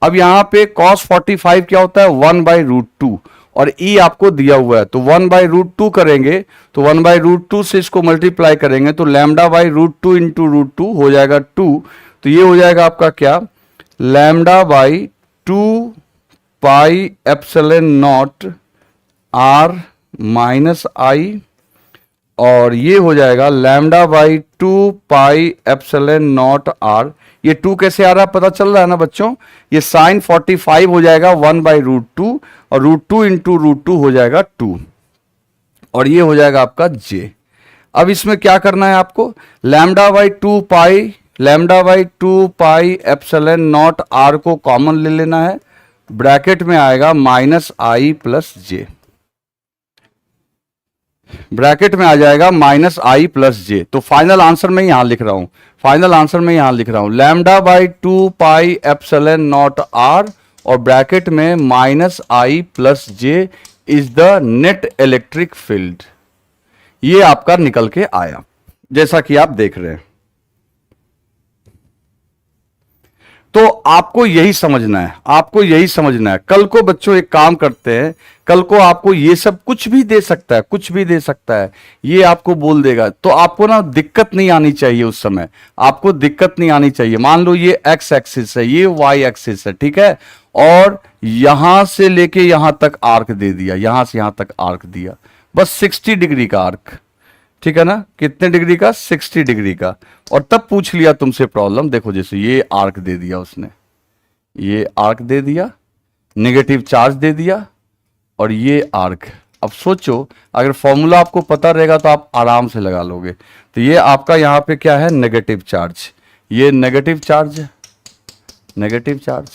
अब यहां पे cos 45 क्या होता है? 1/√2, और ई आपको दिया हुआ है, तो 1/√2 करेंगे तो 1/√2 से इसको मल्टीप्लाई करेंगे तो λ/√2 इंटू √2 हो जाएगा 2। तो ये हो जाएगा आपका क्या, λ/2πε0 r माइनस आई, और ये हो जाएगा λ/2πε0 r। ये 2 कैसे आ रहा है पता चल रहा है ना बच्चों, ये साइन 45 हो जाएगा 1/√2 और √2 इंटू √2 हो जाएगा 2, और ये हो जाएगा आपका j। अब इसमें क्या करना है आपको, λ/2πε0 r को कॉमन ले लेना है, ब्रैकेट में आएगा माइनस आई प्लस जे, ब्रैकेट में आ जाएगा माइनस आई प्लस जे। तो फाइनल आंसर में यहां लिख रहा हूं, फाइनल आंसर में यहां लिख रहा हूं λ/2πε0 r और ब्रैकेट में minus I plus J is the net electric field. ये आपका निकल के आया जैसा कि आप देख रहे हैं। तो आपको यही समझना है, आपको यही समझना है। कल को बच्चों एक काम करते हैं, कल को आपको ये सब कुछ भी दे सकता है, कुछ भी दे सकता है, ये आपको बोल देगा, तो आपको ना दिक्कत नहीं आनी चाहिए उस समय, आपको दिक्कत नहीं आनी चाहिए। मान लो ये एक्स एक्सिस है, ये वाई एक्सिस है, ठीक है, और यहां से लेके यहां तक आर्क दे दिया, यहां से यहां तक आर्क दिया, बस 60 डिग्री का आर्क, ठीक है ना, कितने डिग्री का, 60 डिग्री का। और तब पूछ लिया तुमसे प्रॉब्लम, देखो जैसे ये आर्क दे दिया उसने, ये आर्क दे दिया, नेगेटिव चार्ज दे दिया, और ये आर्क। अब सोचो अगर फॉर्मूला आपको पता रहेगा तो आप आराम से लगा लोगे। तो ये आपका यहां पे क्या है, नेगेटिव चार्ज, ये नेगेटिव चार्ज है, नेगेटिव चार्ज,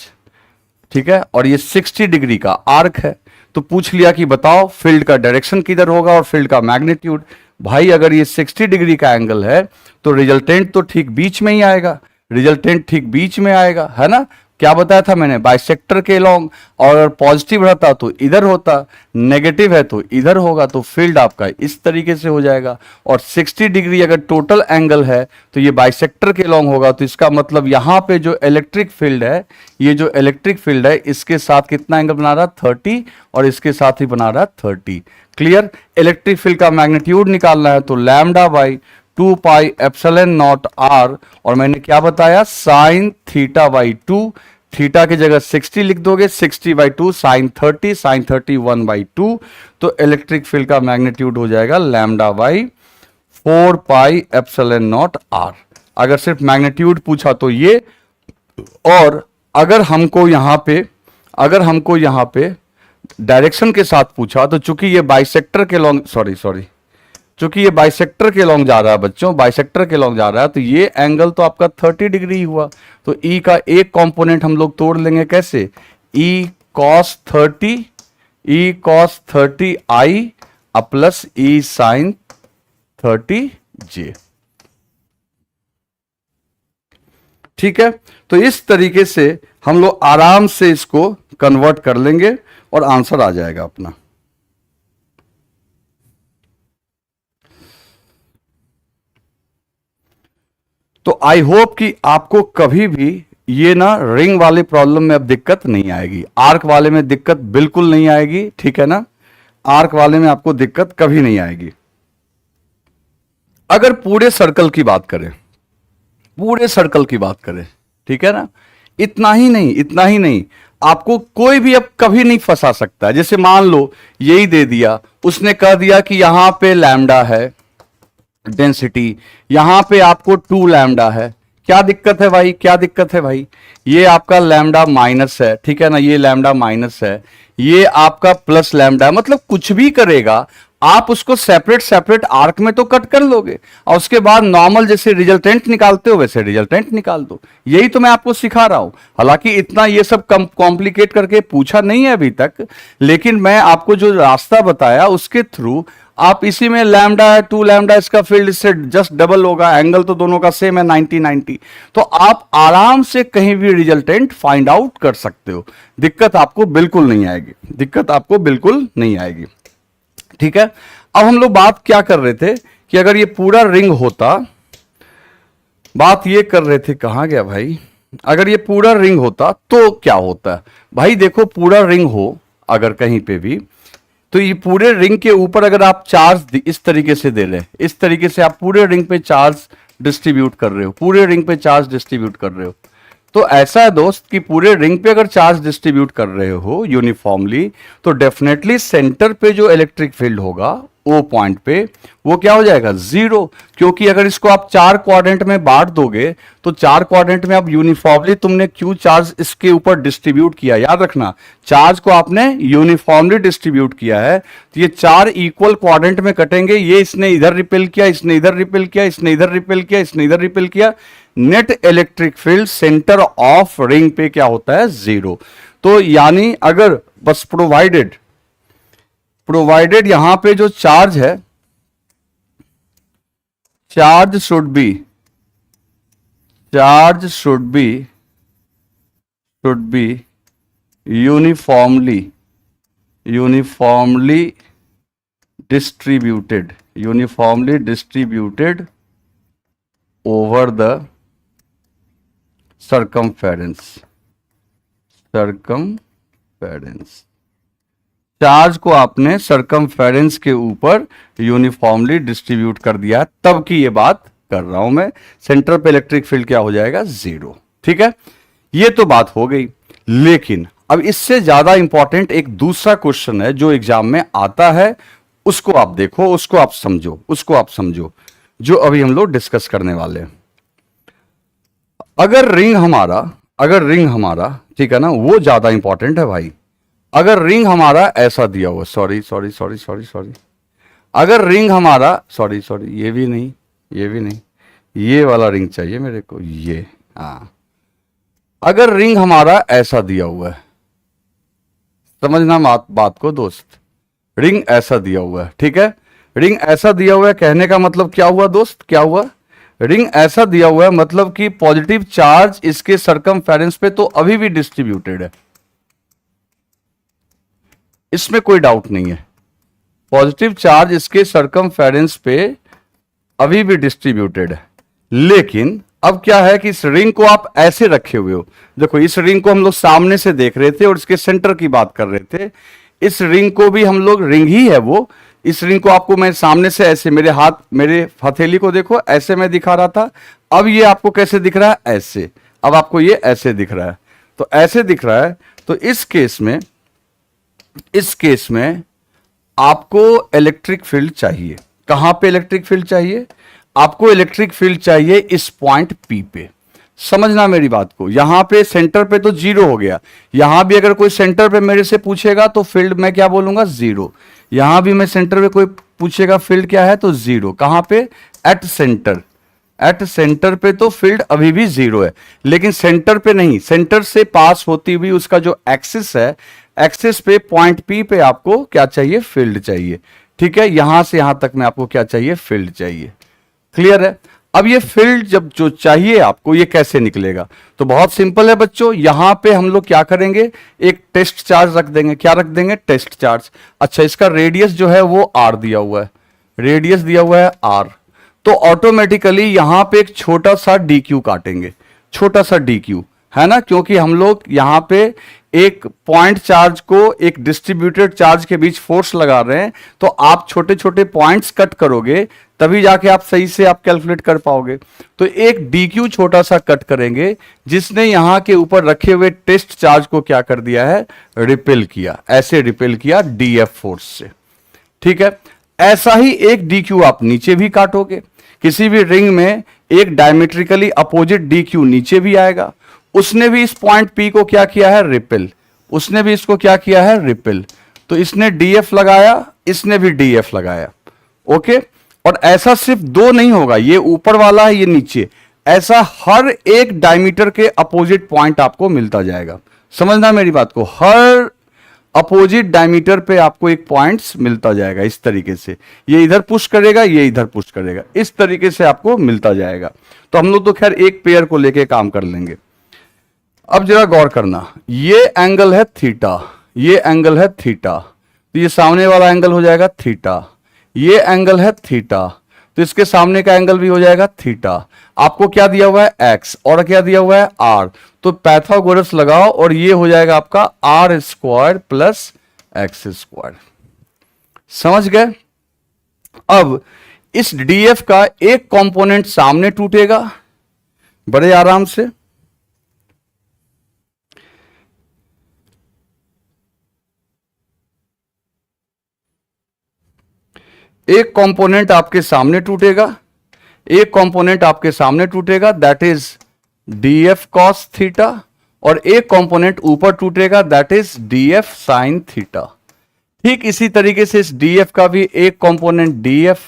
ठीक है, और ये 60 डिग्री का आर्क है। तो पूछ लिया कि बताओ फील्ड का डायरेक्शन किधर होगा और फील्ड का मैग्नीट्यूड। भाई अगर ये 60 डिग्री का एंगल है तो रिजल्टेंट तो ठीक बीच में ही आएगा, रिजल्टेंट ठीक बीच में आएगा, है ना। क्या बताया था मैंने, बाइसेक्टर के लॉन्ग, और अगर पॉजिटिव रहता तो इधर होता, नेगेटिव है तो इधर होगा, तो फील्ड आपका इस तरीके से हो जाएगा। और 60 डिग्री अगर टोटल एंगल है तो ये बाइसेक्टर के लॉन्ग होगा, तो इसका मतलब यहां पे जो इलेक्ट्रिक फील्ड है, ये जो इलेक्ट्रिक फील्ड है इसके साथ कितना एंगल बना रहा है, 30, और इसके साथ ही बना रहा है 30। क्लियर। इलेक्ट्रिक फील्ड का मैग्नीट्यूड निकालना है तो λ/2πε0 r, और मैंने क्या बताया, साइन θ/2, थीटा की जगह 60 लिख दोगे, 60/2 साइन 30, साइन 30 1/2, तो इलेक्ट्रिक फील्ड का मैग्नीट्यूड हो जाएगा λ/4πε0 r। अगर सिर्फ मैग्नीट्यूड पूछा तो ये, और अगर हमको यहां पे डायरेक्शन के साथ पूछा तो चूंकि ये बाइसेक्टर के लॉन्ग, चूंकि ये बाइसेक्टर के लॉन्ग जा रहा है बच्चों, बाइसेक्टर के लॉन्ग जा रहा है, तो ये एंगल तो आपका 30 डिग्री हुआ। तो ई का एक कंपोनेंट हम लोग तोड़ लेंगे, कैसे, ई cos 30 आई प्लस ई साइन 30 जे। ठीक है, तो इस तरीके से हम लोग आराम से इसको कन्वर्ट कर लेंगे और आंसर आ जाएगा अपना। तो आई होप कि आपको कभी भी ये ना रिंग वाले प्रॉब्लम में अब दिक्कत नहीं आएगी, आर्क वाले में दिक्कत बिल्कुल नहीं आएगी, ठीक है ना, आर्क वाले में आपको दिक्कत कभी नहीं आएगी। अगर पूरे सर्कल की बात करें, पूरे सर्कल की बात करें, ठीक है ना, इतना ही नहीं, आपको कोई भी अब कभी नहीं फंसा सकता है। जैसे मान लो यही दे दिया, उसने कह दिया कि यहां पे लैम्डा है डेंसिटी, यहां पे आपको 2 लैम्डा है, क्या दिक्कत है भाई, क्या दिक्कत है भाई, ये आपका लैम्डा माइनस है, ठीक है ना, ये लैम्डा माइनस है, ये आपका प्लस लैम्डा है, मतलब कुछ भी करेगा आप उसको सेपरेट आर्क में तो कट कर लोगे, और उसके बाद नॉर्मल जैसे रिजल्टेंट निकालते हो वैसे रिजल्टेंट निकाल दो। यही तो मैं आपको सिखा रहा हूं। हालांकि इतना ये सब कॉम्प्लिकेट करके पूछा नहीं है अभी तक, लेकिन मैं आपको जो रास्ता बताया उसके थ्रू आप इसी में लैम्डा है 2 लैम्डा, इसका फील्ड इससे जस्ट डबल होगा, एंगल तो दोनों का सेम है 90-90, तो आप आराम से कहीं भी रिजल्टेंट फाइंड आउट कर सकते हो। दिक्कत आपको बिल्कुल नहीं आएगी, दिक्कत आपको बिल्कुल नहीं आएगी। ठीक है, अब हम लोग बात क्या कर रहे थे कि अगर ये पूरा रिंग होता, बात ये कर रहे थे, कहां गया भाई, अगर ये पूरा रिंग होता तो क्या होता है भाई। देखो पूरा रिंग हो अगर कहीं पे भी, तो ये पूरे रिंग के ऊपर अगर आप चार्ज इस तरीके से दे रहे हैं, इस तरीके से आप पूरे रिंग पे चार्ज डिस्ट्रीब्यूट कर रहे हो, पूरे रिंग पे चार्ज डिस्ट्रीब्यूट कर रहे हो, तो ऐसा है दोस्त कि पूरे रिंग पे अगर चार्ज डिस्ट्रीब्यूट कर रहे हो यूनिफॉर्मली, तो डेफिनेटली सेंटर पे जो इलेक्ट्रिक फील्ड होगा ओ पॉइंट पे, वो क्या हो जाएगा, जीरो। क्योंकि अगर इसको आप चार क्वाड्रेंट में बांट दोगे, तो चार क्वाड्रेंट में अब यूनिफॉर्मली तुमने क्यू चार्ज इसके ऊपर डिस्ट्रीब्यूट किया, याद रखना चार्ज को आपने यूनिफॉर्मली डिस्ट्रीब्यूट किया है, तो ये चार इक्वल क्वाड्रेंट में कटेंगे, ये इसने इधर रिपेल किया, इसने इधर रिपेल किया, इसने इधर रिपेल किया, इसने इधर रिपेल किया, net electric field centre of ring पे क्या होता है, जीरो। तो यानी अगर बस प्रोवाइडेड यहां पे जो चार्ज है, charge should be uniformly distributed over the circumference। Charge को आपने सरकमफेरेंस के ऊपर यूनिफॉर्मली डिस्ट्रीब्यूट कर दिया, तब की ये बात कर रहा हूं मैं। सेंटर पे इलेक्ट्रिक फील्ड क्या हो जाएगा, जीरो। ठीक है, ये तो बात हो गई। लेकिन अब इससे ज्यादा इंपॉर्टेंट एक दूसरा क्वेश्चन है जो एग्जाम में आता है, उसको आप देखो, उसको आप समझो, जो अभी हम लोग डिस्कस करने वाले हैं। अगर रिंग हमारा ठीक है ना, वो ज्यादा इंपॉर्टेंट है भाई। अगर रिंग हमारा ऐसा दिया हुआ, सॉरी, अगर रिंग हमारा, सॉरी, ये भी नहीं, ये वाला रिंग चाहिए मेरे को, ये, हाँ। अगर रिंग हमारा ऐसा दिया हुआ है, समझना बात को दोस्त, रिंग ऐसा दिया हुआ है, ठीक है, रिंग ऐसा दिया हुआ है, कहने का मतलब क्या हुआ दोस्त, क्या हुआ, रिंग ऐसा दिया हुआ है मतलब कि पॉजिटिव चार्ज इसके सरकमफेरेंस पे तो अभी भी डिस्ट्रीब्यूटेड है, इसमें कोई डाउट नहीं है। पॉजिटिव चार्ज इसके सरकमफेरेंस पे अभी भी डिस्ट्रीब्यूटेड है। लेकिन अब क्या है कि इस रिंग को आप ऐसे रखे हुए हो, देखो इस रिंग को हम लोग सामने से देख रहे थे और इसके सेंटर की बात कर रहे थे। इस रिंग को भी हम लोग, रिंग ही है वो, इस रिंग को आपको मैं सामने से ऐसे, मेरे हथेली को देखो, ऐसे मैं दिखा रहा था। अब ये आपको कैसे दिख रहा है, ऐसे। अब आपको ये ऐसे दिख रहा है, तो ऐसे दिख रहा है। तो इस केस में आपको इलेक्ट्रिक फील्ड चाहिए। कहां पे इलेक्ट्रिक फील्ड चाहिए, आपको इलेक्ट्रिक फील्ड चाहिए इस पॉइंट P पे। समझना मेरी बात को, यहां पे सेंटर पे तो जीरो हो गया, यहां भी अगर कोई सेंटर पे मेरे से पूछेगा तो फील्ड मैं क्या बोलूंगा, जीरो। यहां भी मैं सेंटर पे कोई पूछेगा फील्ड क्या है, तो जीरो। कहां पे, एट सेंटर पे तो फील्ड अभी भी जीरो है। लेकिन सेंटर पे नहीं, सेंटर से पास होती हुई उसका जो एक्सिस है, एक्सिस पे पॉइंट P पे आपको क्या चाहिए, फील्ड चाहिए। ठीक है, यहां से यहां तक में आपको क्या चाहिए, फील्ड चाहिए। क्लियर है। अब ये फील्ड जब जो चाहिए आपको, ये कैसे निकलेगा, तो बहुत सिंपल है बच्चों। यहां पे हम लोग क्या करेंगे, एक टेस्ट चार्ज रख देंगे। क्या रख देंगे, टेस्ट चार्ज। अच्छा, इसका रेडियस जो है वो r दिया हुआ है, रेडियस दिया हुआ है r। तो ऑटोमेटिकली यहां पे एक छोटा सा dq काटेंगे, छोटा सा dq, है ना, क्योंकि हम लोग यहां पे एक पॉइंट चार्ज को एक डिस्ट्रीब्यूटेड चार्ज के बीच फोर्स लगा रहे हैं। तो आप छोटे छोटे पॉइंट्स कट करोगे, तभी जाके आप सही से आप कैलकुलेट कर पाओगे। तो एक dq छोटा सा कट करेंगे, जिसने यहां के ऊपर रखे हुए टेस्ट चार्ज को क्या कर दिया है, रिपेल किया, ऐसे रिपेल किया df फोर्स से। ठीक है, ऐसा ही एक dq आप नीचे भी काटोगे। किसी भी रिंग में एक डायमेट्रिकली अपोजिट dq नीचे भी आएगा। उसने भी इस पॉइंट P को क्या किया है, रिपेल। उसने भी इसको क्या किया है, रिपेल। तो इसने df लगाया, इसने भी df लगाया। ओके, और ऐसा सिर्फ दो नहीं होगा, ये ऊपर वाला है, ये नीचे, ऐसा हर एक डायमीटर के अपोजिट पॉइंट आपको मिलता जाएगा। समझना मेरी बात को, हर अपोजिट डायमीटर पे आपको एक पॉइंट्स मिलता जाएगा। इस तरीके से ये इधर पुश करेगा, ये इधर पुश करेगा, इस तरीके से आपको मिलता जाएगा। तो हम लोग तो खैर एक पेयर को लेके काम कर लेंगे। अब जरा गौर करना, ये एंगल है थीटा, ये एंगल है थीटा, तो ये सामने वाला एंगल हो जाएगा थीटा। ये एंगल है थीटा, तो इसके सामने का एंगल भी हो जाएगा थीटा। आपको क्या दिया हुआ है, x, और क्या दिया हुआ है, r। तो पैथागोरस लगाओ और ये हो जाएगा आपका r² प्लस x²। समझ गए? अब इस डीएफ का एक कंपोनेंट सामने टूटेगा बड़े आराम से, एक कंपोनेंट आपके सामने टूटेगा, एक कंपोनेंट आपके सामने टूटेगा, that is DF cos theta, और एक कंपोनेंट ऊपर टूटेगा, that is DF sine theta. ठीक इसी तरीके से इस डीएफ का भी एक कंपोनेंट डीएफ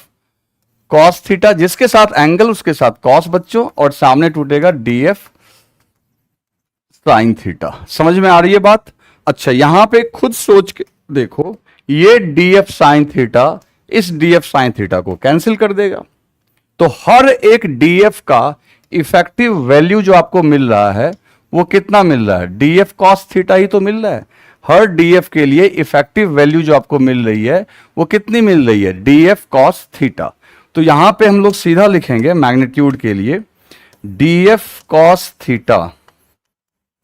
कॉस थीटा, जिसके साथ एंगल उसके साथ कॉस बच्चों, और सामने टूटेगा डीएफ साइन थीटा। समझ में आ रही है बात? अच्छा, यहां पे खुद सोच के देखो, ये डीएफ साइन थीटा इस डीएफ साइन थीटा को कैंसिल कर देगा, तो हर एक डीएफ का इफेक्टिव वैल्यू जो आपको मिल रहा है वो कितना मिल रहा है? डीएफ कॉस थीटा ही तो मिल रहा है। हर डीएफ के लिए इफेक्टिव वैल्यू जो आपको मिल रही है वो कितनी मिल रही है? DF cos theta. तो यहां पे हम लोग सीधा लिखेंगे मैग्नीट्यूड के लिए DF cos theta,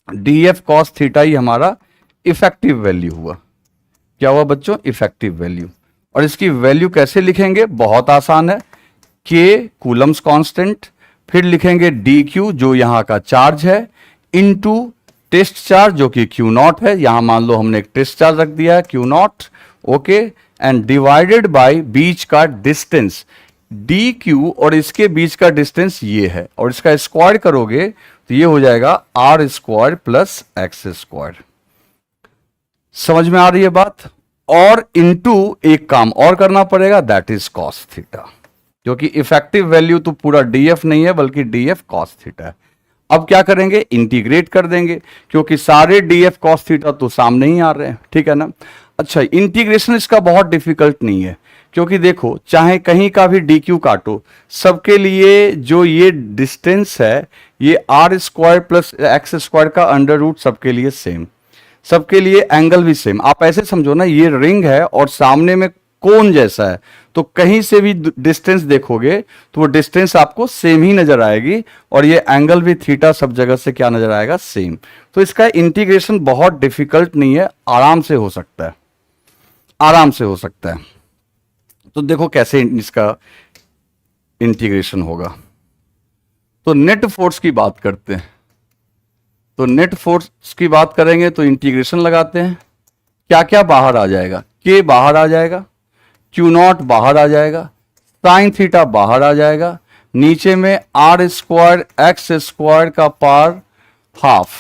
DF cos theta ही हमारा इफेक्टिव वैल्यू हुआ। क्या हुआ बच्चों? Effective value. और इसकी वैल्यू कैसे लिखेंगे? बहुत आसान है, के कूलम्स कांस्टेंट, फिर लिखेंगे डी क्यू जो यहां का चार्ज है, इनटू टेस्ट चार्ज जो कि क्यू नॉट है, यहां मान लो हमने एक टेस्ट चार्ज रख दिया है Q naught, okay, and divided by बीच का डिस्टेंस डी क्यू, और इसके बीच का डिस्टेंस ये है, और इसका स्क्वायर करोगे तो ये हो जाएगा r square plus x square. समझ में आ रही है बात? और इनटू एक काम और करना पड़ेगा, दैट इज कॉस थीटा, क्योंकि इफेक्टिव वैल्यू तो पूरा डीएफ नहीं है बल्कि डीएफ कॉस थीटा है। अब क्या करेंगे? इंटीग्रेट कर देंगे, क्योंकि सारे डीएफ कॉस थीटा तो सामने ही आ रहे हैं, ठीक है ना। अच्छा, इंटीग्रेशन इसका बहुत डिफिकल्ट नहीं है, क्योंकि देखो चाहे कहीं का भी डी क्यू काटो, सबके लिए जो ये डिस्टेंस है ये r square plus x square का अंडर रूट सबके लिए सेम, सबके लिए एंगल भी सेम। आप ऐसे समझो ना, ये रिंग है और सामने में कोन जैसा है, तो कहीं से भी डिस्टेंस देखोगे तो वो डिस्टेंस आपको सेम ही नजर आएगी, और ये एंगल भी थीटा सब जगह से क्या नजर आएगा? सेम। तो इसका इंटीग्रेशन बहुत डिफिकल्ट नहीं है, आराम से हो सकता है, आराम से हो सकता है। तो देखो कैसे इसका इंटीग्रेशन होगा। तो नेट फोर्स की बात करते हैं, तो नेट फोर्स की बात करेंगे तो इंटीग्रेशन लगाते हैं, क्या क्या बाहर आ जाएगा? के बाहर आ जाएगा, क्यू नॉट बाहर आ जाएगा, साइन थीटा बाहर आ जाएगा, नीचे में आर स्क्वायर एक्स स्क्वायर का पावर हाफ,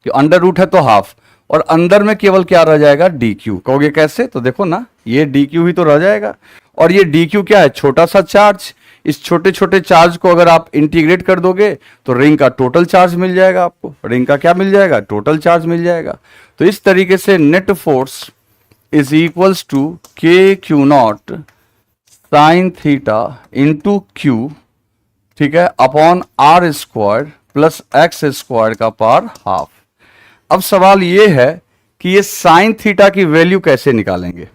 अंडर रूट है तो हाफ, और अंदर में केवल क्या रह जाएगा? D Q. कहोगे कैसे? तो देखो ना, ये डी क्यू ही तो रह जाएगा, और ये डी क्यू क्या है? छोटा सा चार्ज। इस छोटे छोटे चार्ज को अगर आप इंटीग्रेट कर दोगे तो रिंग का टोटल चार्ज मिल जाएगा आपको। रिंग का क्या मिल जाएगा? टोटल चार्ज मिल जाएगा। तो इस तरीके से net force is equals to K Q naught sine theta into Q, ठीक है, upon are square plus x square का पावर हाफ। अब सवाल ये है कि ये साइन थीटा की वैल्यू कैसे निकालेंगे?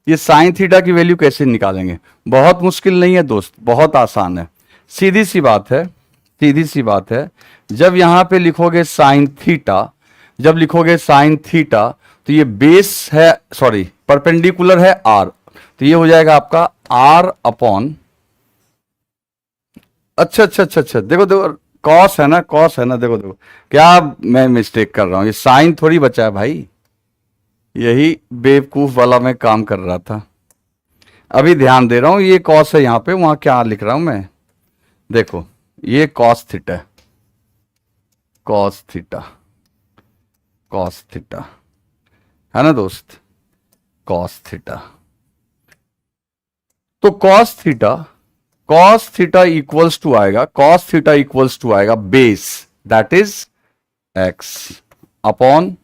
ये साइन थीटा की वैल्यू कैसे निकालेंगे? बहुत मुश्किल नहीं है दोस्त, बहुत आसान है, सीधी सी बात है, सीधी सी बात है। जब यहां पे लिखोगे साइन थीटा, जब लिखोगे साइन थीटा तो ये बेस है, सॉरी परपेंडिकुलर है आर, तो ये हो जाएगा आपका आर अपॉन, अच्छा अच्छा अच्छा अच्छा, देखो देखो कॉस है ना, कॉस है ना, देखो देखो क्या मैं मिस्टेक कर रहा हूं, ये साइन थोड़ी बचा है भाई, यही बेवकूफ वाला मैं काम कर रहा था। अभी ध्यान दे रहा हूं, ये कॉस है यहां पे, वहां क्या लिख रहा हूं मैं, देखो ये cos theta, cos theta, cos theta है ना दोस्त, कॉस थीटा। तो cos theta, cos theta equals to आएगा, कॉस थीटा इक्वल्स टू आएगा base, that is x upon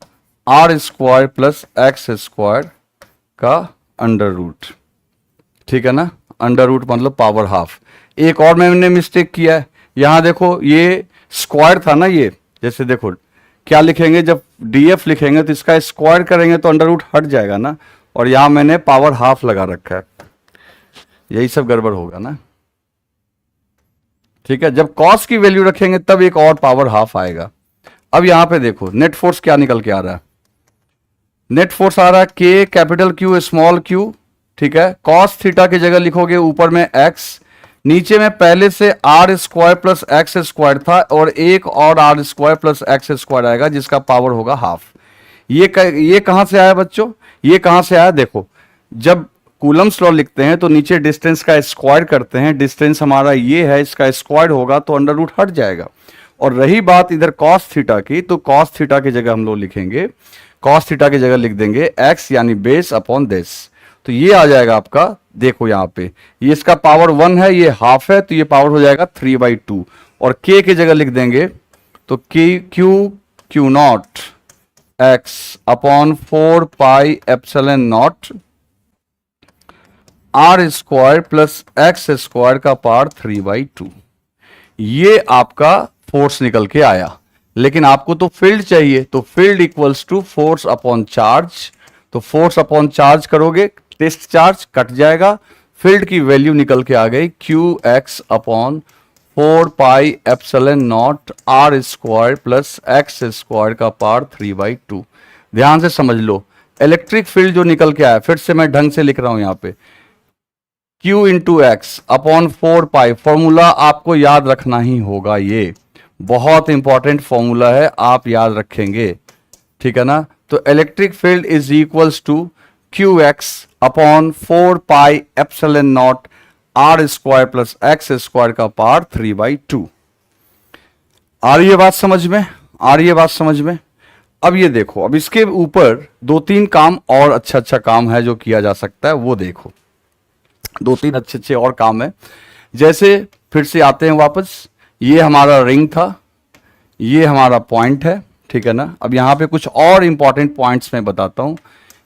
are square plus x square का अंडर रूट, ठीक है ना, अंडर रूट मतलब पावर हाफ। एक और मैंने मिस्टेक किया है, यहां देखो ये स्क्वायर था ना, ये जैसे देखो क्या लिखेंगे, जब डीएफ लिखेंगे तो इसका स्क्वायर करेंगे तो अंडर रूट हट जाएगा ना, और यहां मैंने पावर हाफ लगा रखा है, यही सब गड़बड़ होगा ना, ठीक है। जब कॉस की वैल्यू रखेंगे तब एक और पावर हाफ आएगा। अब यहां पे देखो नेट फोर्स क्या निकल के आ रहा है, नेट फोर्स आ रहा है के कैपिटल क्यू स्मॉल क्यू ठीक है। कॉस थीटा की जगह लिखोगे ऊपर में x, नीचे में पहले से r square plus x square था और एक और r square plus x square आएगा जिसका पावर होगा हाफ। ये कहां से आया बच्चों, ये कहां से आया, देखो जब कूलम्स लॉ लिखते हैं तो नीचे डिस्टेंस का स्क्वायर करते हैं, डिस्टेंस हमारा ये है, इसका स्क्वायर होगा तो अंडर रूट हट जाएगा। और रही बात इधर कॉस थीटा की, तो कॉस थीटा की जगह हम लोग लिखेंगे, कॉस थीटा की जगह लिख देंगे x यानी बेस अपॉन दिस, तो ये आ जाएगा आपका, देखो यहाँ पे ये इसका पावर 1 है, ये हाफ है, तो ये पावर हो जाएगा 3/2 और k की जगह लिख देंगे तो q naught x upon 4 pi epsilon naught r square plus x square का पावर 3/2। ये आपका फोर्स निकल के आया। लेकिन आपको तो फील्ड चाहिए, तो field equals to force upon charge, तो फोर्स अपॉन चार्ज करोगे, टेस्ट चार्ज कट जाएगा, फील्ड की वैल्यू निकल के आ गई QX upon 4 pi epsilon naught r square plus x square का पावर 3/2। ध्यान से समझ लो, इलेक्ट्रिक फील्ड जो निकल के आया, फिर से मैं ढंग से लिख रहा हूं यहां पे, Q इंटू एक्स अपॉन 4 पाई, फॉर्मूला आपको याद रखना ही होगा, ये बहुत इंपॉर्टेंट फॉर्मूला है, आप याद रखेंगे, ठीक है ना। तो electric field is equals to QX upon 4 pi epsilon naught r square plus x square का पावर 3/2। आ रही है बात समझ में, आ रही है बात समझ में। अब ये देखो, अब इसके ऊपर 2-3 काम और अच्छा काम है जो किया जा सकता है, वो देखो 2-3 अच्छे और काम है। जैसे फिर से आते हैं वापस, ये हमारा रिंग था, ये हमारा पॉइंट है, ठीक है ना। अब यहां पे कुछ और इंपॉर्टेंट पॉइंट्स मैं बताता हूं।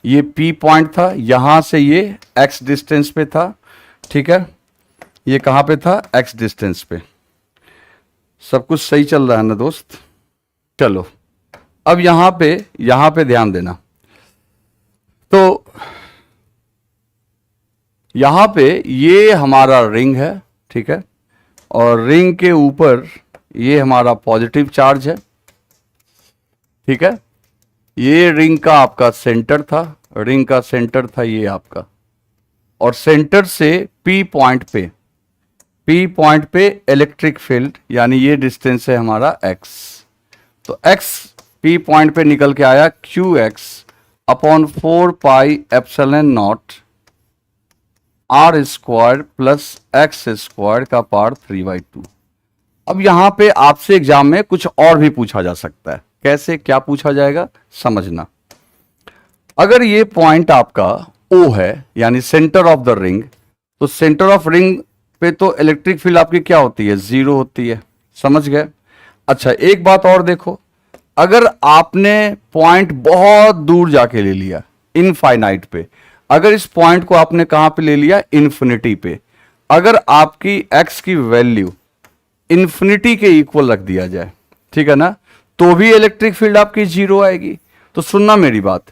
ये P पॉइंट था, यहां से ये x डिस्टेंस पे था, ठीक है, ये कहां पे था, x डिस्टेंस पे। सब कुछ सही चल रहा है ना दोस्त, चलो अब यहां पे ध्यान देना। तो यहां पे ये हमारा रिंग है, ठीक है, और रिंग के ऊपर ये हमारा पॉजिटिव चार्ज है, ठीक है। ये रिंग का आपका सेंटर था, रिंग का सेंटर था ये आपका, और सेंटर से P पॉइंट पे इलेक्ट्रिक फील्ड, यानी ये डिस्टेंस है हमारा x, तो x P पॉइंट पे निकल के आया QX upon 4 pi epsilon naught r square plus x square का पावर 3/2। अब यहां पे आपसे एग्जाम में कुछ और भी पूछा जा सकता है, कैसे क्या पूछा जाएगा समझना। अगर ये पॉइंट आपका O है, यानी सेंटर ऑफ द रिंग, तो सेंटर ऑफ रिंग पे तो इलेक्ट्रिक फील्ड आपकी क्या होती है, 0 होती है, समझ गए। अच्छा एक बात और देखो, अगर आपने पॉइंट बहुत दूर जाके ले लिया, इनफाइनाइट पे, अगर इस पॉइंट को आपने कहां पे ले लिया, इन्फिनिटी पे, अगर आपकी x की वैल्यू इन्फिनिटी के इक्वल रख दिया जाए, ठीक है ना, तो भी इलेक्ट्रिक फील्ड आपकी 0 आएगी। तो सुनना मेरी बात,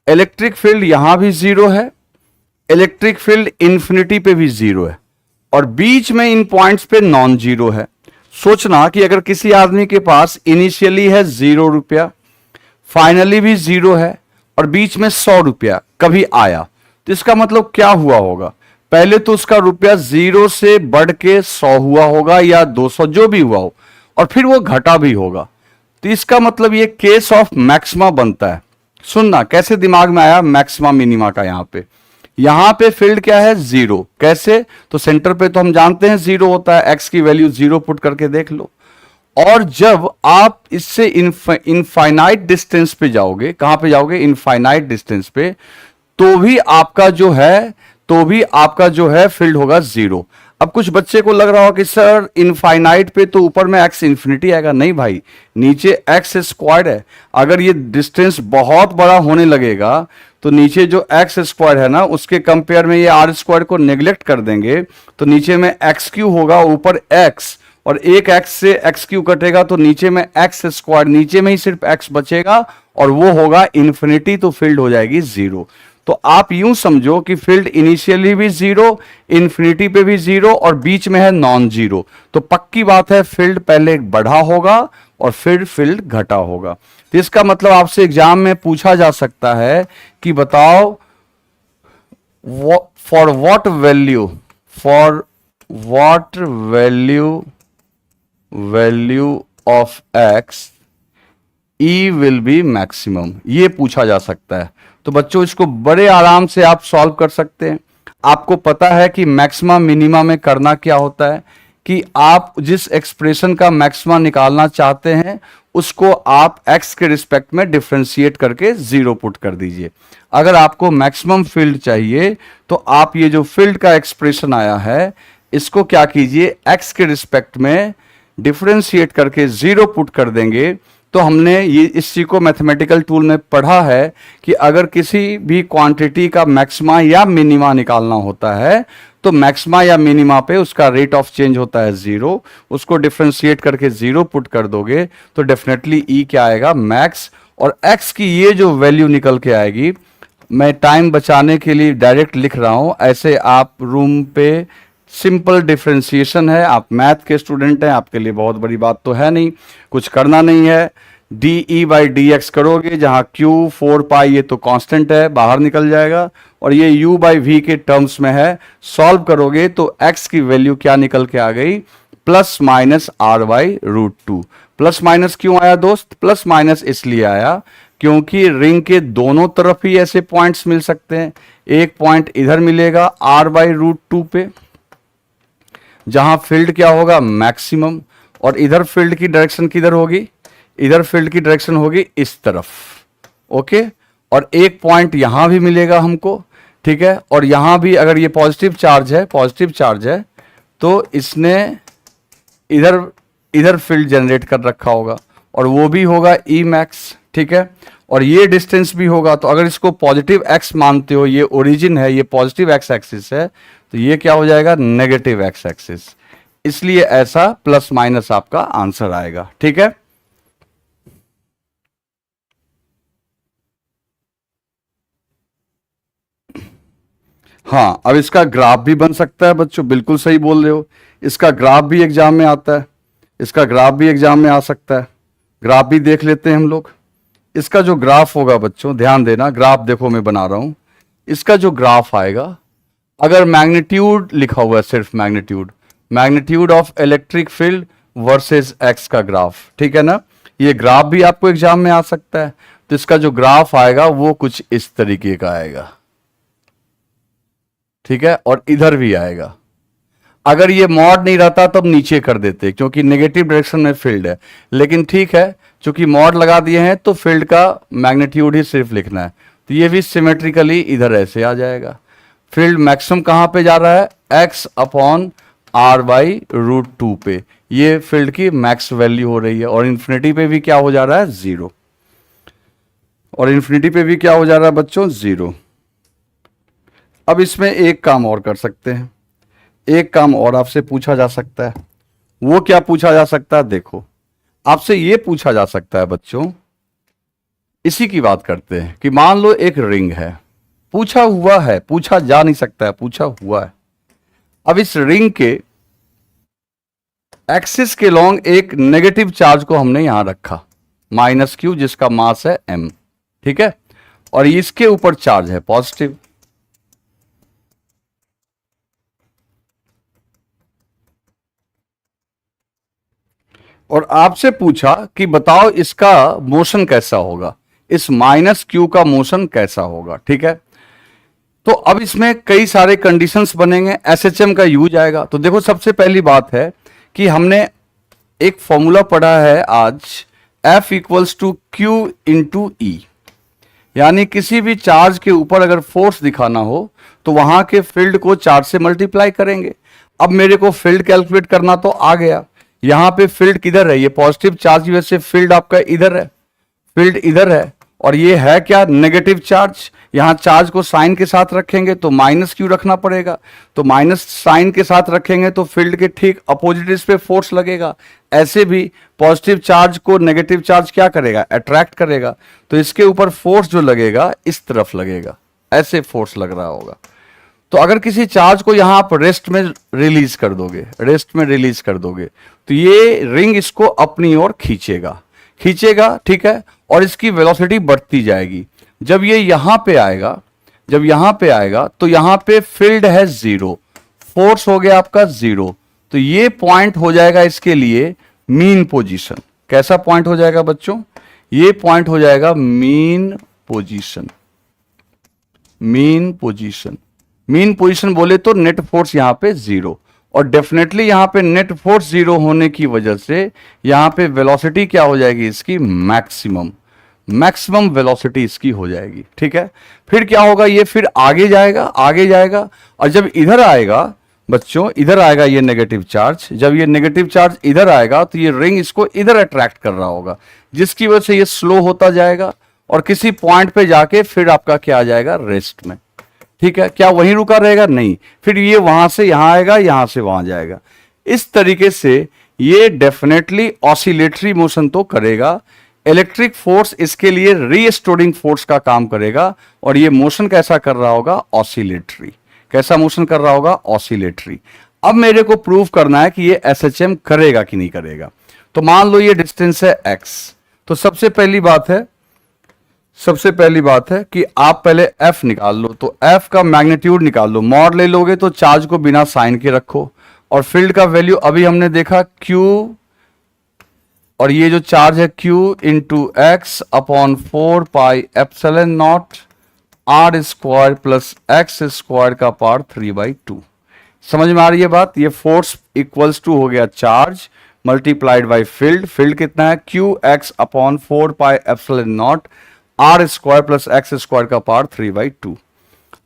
इलेक्ट्रिक फील्ड यहां भी 0 है, इलेक्ट्रिक फील्ड इन्फिनिटी पे भी 0 है, और बीच में इन पॉइंट्स पे नॉन जीरो है। सोचना कि अगर किसी आदमी के पास इनिशियली है 0 रुपया, फाइनली भी 0 है, और बीच में 100 रुपया कभी आया, तो इसका मतलब क्या हुआ होगा, पहले तो उसका रुपया 0 से बढ़ के 100 हुआ होगा या 200 जो भी हुआ हो, और फिर वो घटा भी होगा। तो इसका मतलब ये केस ऑफ मैक्सिमा बनता है। सुनना कैसे दिमाग में आया मैक्सिमा मिनिमा का, यहां पे फील्ड क्या है, 0, कैसे, तो सेंटर पे तो हम जानते हैं 0 होता है, x की वैल्यू 0 पुट करके देख लो। और जब आप इससे इनफाइनाइट डिस्टेंस पे जाओगे, कहां पे जाओगे, इनफाइनाइट डिस्टेंस पे, तो भी आपका जो है फील्ड होगा 0। अब कुछ बच्चे को लग रहा हो कि सर इनफाइनाइट पे तो ऊपर में x इन्फिनिटी आएगा, नहीं भाई, नीचे x स्क्वायर है। अगर ये डिस्टेंस बहुत बड़ा होने लगेगा तो नीचे जो x स्क्वायर है ना, उसके कंपेयर में ये r स्क्वायर को नेग्लेक्ट कर देंगे, तो नीचे में एक्स क्यू होगा, ऊपर x, और एक x से एक्स क्यू कटेगा तो नीचे में x स्क्वायर, नीचे में ही सिर्फ x बचेगा, और वो होगा इन्फिनिटी, तो फील्ड हो जाएगी 0। तो आप यूं समझो कि फील्ड इनिशियली भी 0, इन्फिनिटी पे भी 0, और बीच में है नॉन जीरो। तो पक्की बात है फील्ड पहले बढ़ा होगा और फिर फील्ड घटा होगा। तो इसका मतलब आपसे एग्जाम में पूछा जा सकता है कि बताओ for what value of x E will be maximum, ये पूछा जा सकता है। तो बच्चों इसको बड़े आराम से आप सॉल्व कर सकते हैं। आपको पता है कि मैक्सिमा मिनिमा में करना क्या होता है कि आप जिस एक्सप्रेशन का मैक्सिमा निकालना चाहते हैं उसको आप x के रिस्पेक्ट में डिफरेंशिएट करके 0 पुट कर दीजिए। अगर आपको मैक्सिमम फील्ड चाहिए तो आप ये जो फील्ड का एक्सप्रेशन आया है इसको क्या कीजिए, x के रिस्पेक्ट में डिफरेंशिएट करके 0 पुट कर देंगे। तो हमने ये इस चीज को मैथमेटिकल टूल में पढ़ा है कि अगर किसी भी क्वांटिटी का मैक्सिमा या मिनिमा निकालना होता है तो मैक्सिमा या मिनिमा पे उसका रेट ऑफ चेंज होता है 0, उसको डिफरेंशिएट करके 0 पुट कर दोगे तो डेफिनेटली ई क्या आएगा, मैक्स। और एक्स की ये जो वैल्यू निकल के आएगी, मैं टाइम बचाने के लिए डायरेक्ट लिख रहा हूं, ऐसे आप रूम पे सिंपल डिफरेंशिएशन है, आप मैथ के स्टूडेंट हैं, आपके लिए बहुत बड़ी बात तो है नहीं, कुछ करना नहीं है। D E by D x करोगे, जहां क्यू 4 पाई ये तो कांस्टेंट है, बाहर निकल जाएगा, और ये u बाई वी के टर्म्स में है। सॉल्व करोगे तो x की वैल्यू क्या निकल के आ गई, plus minus r by root 2। Plus minus क्यों आया दोस्त, प्लस माइनस इसलिए आया क्योंकि रिंग के दोनों तरफ ही ऐसे पॉइंट्स मिल सकते हैं। एक पॉइंट इधर मिलेगा r बाई रूट 2 पे, जहां फील्ड क्या होगा, मैक्सिमम, और इधर फील्ड की डायरेक्शन किधर होगी, इधर फील्ड की डायरेक्शन होगी इस तरफ। ओके, और एक पॉइंट यहां भी मिलेगा हमको, ठीक है। और यहां भी अगर ये पॉजिटिव चार्ज है तो इसने इधर फील्ड जनरेट कर रखा होगा, और वो भी होगा ई मैक्स, ठीक है। और ये डिस्टेंस भी होगा, तो अगर इसको पॉजिटिव एक्स मानते हो, ये ओरिजिन है, ये पॉजिटिव एक्स एक्सिस है, तो ये क्या हो जाएगा, नेगेटिव एक्स एक्सिस। इसलिए ऐसा प्लस माइनस आपका आंसर आएगा, ठीक है। हाँ, अब इसका ग्राफ भी बन सकता है बच्चों, बिल्कुल सही बोल रहे हो, इसका ग्राफ भी एग्जाम में आता है, इसका ग्राफ भी एग्जाम में आ सकता है। ग्राफ भी देख लेते हैं हम लोग। इसका जो ग्राफ होगा बच्चों, ध्यान देना, ग्राफ देखो मैं बना रहा हूं। इसका जो ग्राफ आएगा, अगर मैग्नीट्यूड लिखा हुआ है, सिर्फ magnitude of electric field versus x का ग्राफ, ठीक है ना, ये ग्राफ भी आपको एग्जाम में आ सकता है। तो इसका जो ग्राफ आएगा वो कुछ इस तरीके का आएगा, ठीक है, और इधर भी आएगा। अगर ये मॉड नहीं रहता तब नीचे कर देते, क्योंकि नेगेटिव डायरेक्शन में फील्ड है, लेकिन ठीक है, चूंकि मॉड लगा दिए हैं तो फील्ड का मैग्नीट्यूड ही सिर्फ लिखना है। तो ये भी सिमेट्रिकली इधर ऐसे आ जाएगा। फील्ड मैक्सिमम कहां पे जा रहा है, x upon r by root 2 पे, ये फील्ड की मैक्स वैल्यू हो रही है। और इन्फिनिटी पे भी क्या हो जा रहा है, 0, और इन्फिनिटी पे भी क्या हो जा रहा है बच्चों, 0। अब इसमें एक काम और कर सकते हैं, एक काम और आपसे पूछा जा सकता है। वो क्या पूछा जा सकता है, देखो, आपसे ये पूछा जा सकता है बच्चों, इसी की बात करते हैं कि मान लो एक रिंग है, पूछा हुआ है, पूछा जा नहीं सकता है, पूछा हुआ है। अब इस रिंग के एक्सिस के लॉन्ग एक नेगेटिव चार्ज को हमने यहां रखा, माइनस क्यू, जिसका मास है m, ठीक है, और इसके ऊपर चार्ज है पॉजिटिव। और आपसे पूछा कि बताओ इसका मोशन कैसा होगा, इस माइनस क्यू का मोशन कैसा होगा, ठीक है। तो अब इसमें कई सारे कंडीशंस बनेंगे, एसएचएम का यूज आएगा। तो देखो, सबसे पहली बात है कि हमने एक फॉर्मूला पढ़ा है आज, F equals to Q into E, यानी किसी भी चार्ज के ऊपर अगर फोर्स दिखाना हो तो वहां के फील्ड को चार्ज से मल्टीप्लाई करेंगे। अब मेरे को फील्ड कैलकुलेट करना तो आ गया, यहां पे फील्ड किधर है, ये पॉजिटिव चार्ज की वजह से फील्ड आपका इधर है, फील्ड इधर है, और ये है क्या, नेगेटिव चार्ज। यहां चार्ज को साइन के साथ रखेंगे तो माइनस क्यू रखना पड़ेगा, तो माइनस साइन के साथ रखेंगे तो फील्ड के ठीक अपोजिट इस पे फोर्स लगेगा। ऐसे भी पॉजिटिव चार्ज को नेगेटिव चार्ज क्या करेगा, अट्रैक्ट करेगा, तो इसके ऊपर फोर्स जो लगेगा इस तरफ लगेगा, ऐसे फोर्स लग रहा होगा। तो अगर किसी चार्ज को यहां आप रेस्ट में रिलीज कर दोगे, तो ये रिंग इसको अपनी ओर खींचेगा, ठीक है, और इसकी वेलोसिटी बढ़ती जाएगी। जब ये यहां पे आएगा, जब यहां पे आएगा तो यहां पे फील्ड है 0, फोर्स हो गया आपका 0, तो ये पॉइंट हो जाएगा इसके लिए मीन पोजीशन। कैसा पॉइंट हो जाएगा बच्चों? ये पॉइंट हो जाएगा mean position. Mean position, mean position बोले तो नेट फोर्स यहां पे 0, और डेफिनेटली यहां पे नेट फोर्स 0 होने की वजह से यहां पे वेलोसिटी क्या हो जाएगी इसकी? मैक्सिमम। मैक्सिमम वेलोसिटी इसकी हो जाएगी। ठीक है, फिर क्या होगा? ये फिर आगे जाएगा, आगे जाएगा, और जब इधर आएगा बच्चों, इधर आएगा ये नेगेटिव चार्ज, जब ये नेगेटिव चार्ज इधर आएगा तो ये रिंग इसको इधर अट्रैक्ट कर रहा होगा, जिसकी वजह से ये स्लो होता जाएगा और किसी पॉइंट पे जाके फिर आपका क्या आ जाएगा? रेस्ट में। ठीक है, क्या वहीं रुका रहेगा? नहीं, फिर ये वहां से यहां आएगा, यहां से वहां जाएगा। इस तरीके से ये डेफिनेटली ऑसिलेटरी मोशन तो करेगा। इलेक्ट्रिक फोर्स इसके लिए रीस्टोरिंग फोर्स का काम करेगा, और ये मोशन कैसा कर रहा होगा? ऑसिलेटरी। कैसा मोशन कर रहा होगा? ऑसिलेटरी। अब मेरे को प्रूव करना है कि ये एसएचएम करेगा कि नहीं करेगा। तो मान लो ये डिस्टेंस है x, तो सबसे पहली बात है कि आप पहले f निकाल लो। तो f का मैग्नीट्यूड निकाल लो, मॉड ले लोगे तो चार्ज को बिना साइन के रखो, और फील्ड का वैल्यू अभी हमने देखा q, और ये जो चार्ज है q into x upon 4 pi epsilon naught r square plus x square का पावर 3/2। समझ में आ रही है बात? ये फोर्स इक्वल्स टू हो गया charge multiplied by field. Field कितना है? q x upon 4 pi epsilon naught r square plus x square का पावर 3/2।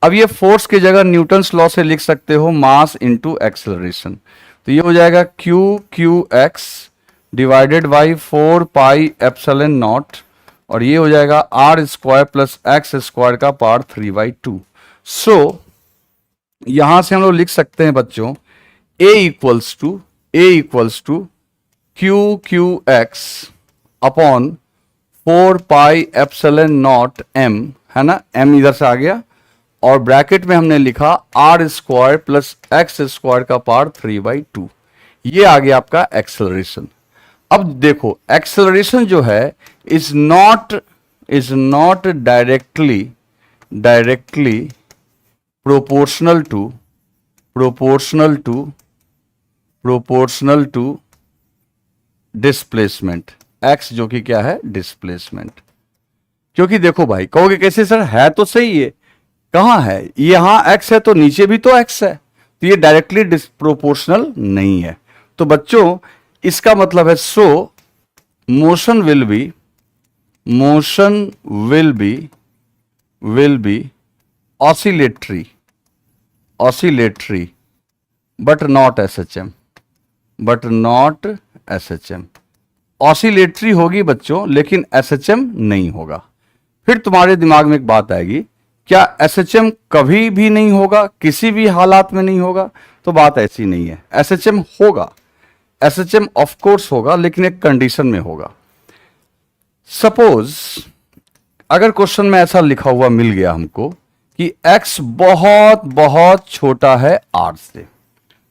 अब ये फोर्स की जगह न्यूटन्स लॉ से लिख सकते हो मास इंटू एक्सेलरेशन। तो ये हो जाएगा q x divided by 4 pi epsilon naught, और ये हो जाएगा r square plus x square का पावर 3/2। सो यहां से हम लोग लिख सकते हैं बच्चों a equals to q x upon 4 pi epsilon naught m, है ना, m इधर से आ गया, और ब्रैकेट में हमने लिखा r square plus x square का पावर 3/2। ये आ गया आपका एक्सेलरेशन। अब देखो एक्सेलरेशन जो है is not directly proportional to displacement x, जो कि क्या है? डिस्प्लेसमेंट। क्योंकि देखो भाई, कहोगे कैसे सर? है तो सही है, कहां है? यहां x है तो नीचे भी तो x है, तो ये डायरेक्टली डिस्प्रोपोर्शनल नहीं है। तो बच्चों इसका मतलब है motion will be oscillatory but not SHM. Oscillatory होगी बच्चों, लेकिन एसएचएम नहीं होगा। फिर तुम्हारे दिमाग में एक बात आएगी, क्या एसएचएम कभी भी नहीं होगा, किसी भी हालात में नहीं होगा? तो बात ऐसी नहीं है, एसएचएम होगा। एसएचएम ऑफ कोर्स होगा, लेकिन एक कंडीशन में होगा। सपोज अगर क्वेश्चन में ऐसा लिखा हुआ मिल गया हमको कि x बहुत बहुत छोटा है r से,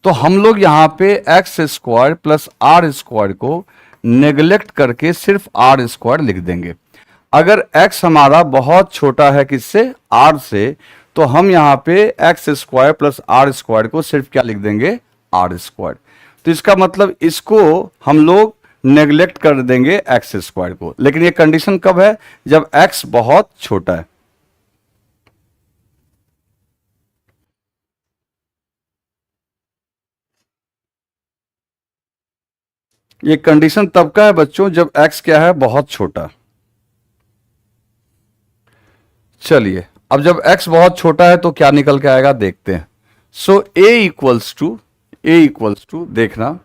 तो हम लोग यहां पे x square plus r square को नेग्लेक्ट करके सिर्फ आर स्क्वायर लिख देंगे। अगर x हमारा बहुत छोटा है किससे? r से, तो हम यहां पे x square plus r square को सिर्फ क्या लिख देंगे? R square. तो इसका मतलब इसको हम लोग नेग्लेक्ट कर देंगे एक्स स्क्वायर को। लेकिन ये कंडीशन कब है? जब x बहुत छोटा है। ये कंडीशन तब का है बच्चों जब x क्या है? बहुत छोटा। चलिए, अब जब x बहुत छोटा है तो क्या निकल के आएगा देखते हैं। सो a इक्वल्स टू देखना,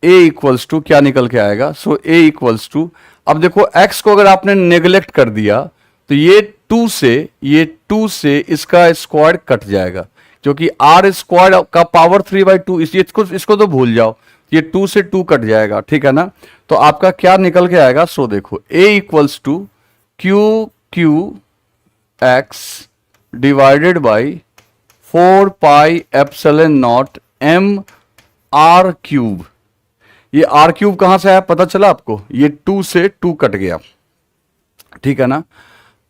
a इक्वल्स टू क्या निकल के आएगा? सो a इक्वल्स टू, अब देखो x को अगर आपने नेग्लेक्ट कर दिया तो ये 2 से इसका स्क्वायर कट जाएगा, क्योंकि r स्क्वायर का पावर 3/2, इसको तो भूल जाओ, ये 2 से 2 कट जाएगा। ठीक है ना? तो आपका क्या निकल के आएगा? सो देखो a equals to q x divided by 4 pi epsilon naught m r cube. ये r क्यूब कहां से आया पता चला आपको? ये 2 से 2 कट गया। ठीक है ना?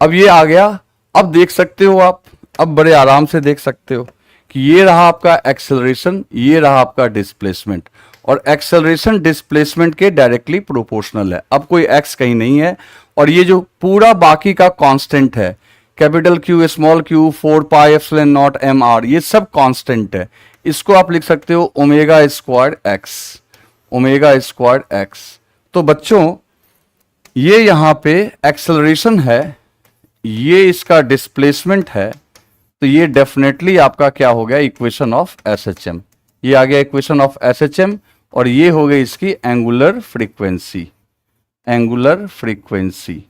अब ये आ गया। अब देख सकते हो आप अब बड़े आराम से देख सकते हो कि ये रहा आपका एक्सेलरेशन, ये रहा आपका डिस्प्लेसमेंट, और एक्सेलरेशन डिस्प्लेसमेंट के डायरेक्टली प्रोपोर्शनल है। अब कोई एक्स कहीं नहीं है, और ये जो पूरा बाकी का कांस्टेंट है, capital q small q 4 pi epsilon naught m r, ये सब कांस्टेंट है। इसको आप लिख सकते हो omega squared x, omega squared x. तो बच्चों ये यहां पे एक्सेलरेशन है, ये इसका डिस्प्लेसमेंट है, तो ये डेफिनेटली आपका क्या हो गया, इक्वेशन ऑफ एसएचएम। ये आ गया इक्वेशन ऑफ एसएचएम, और ये हो गई इसकी एंगुलर फ्रीक्वेंसी। एंगुलर फ्रीक्वेंसी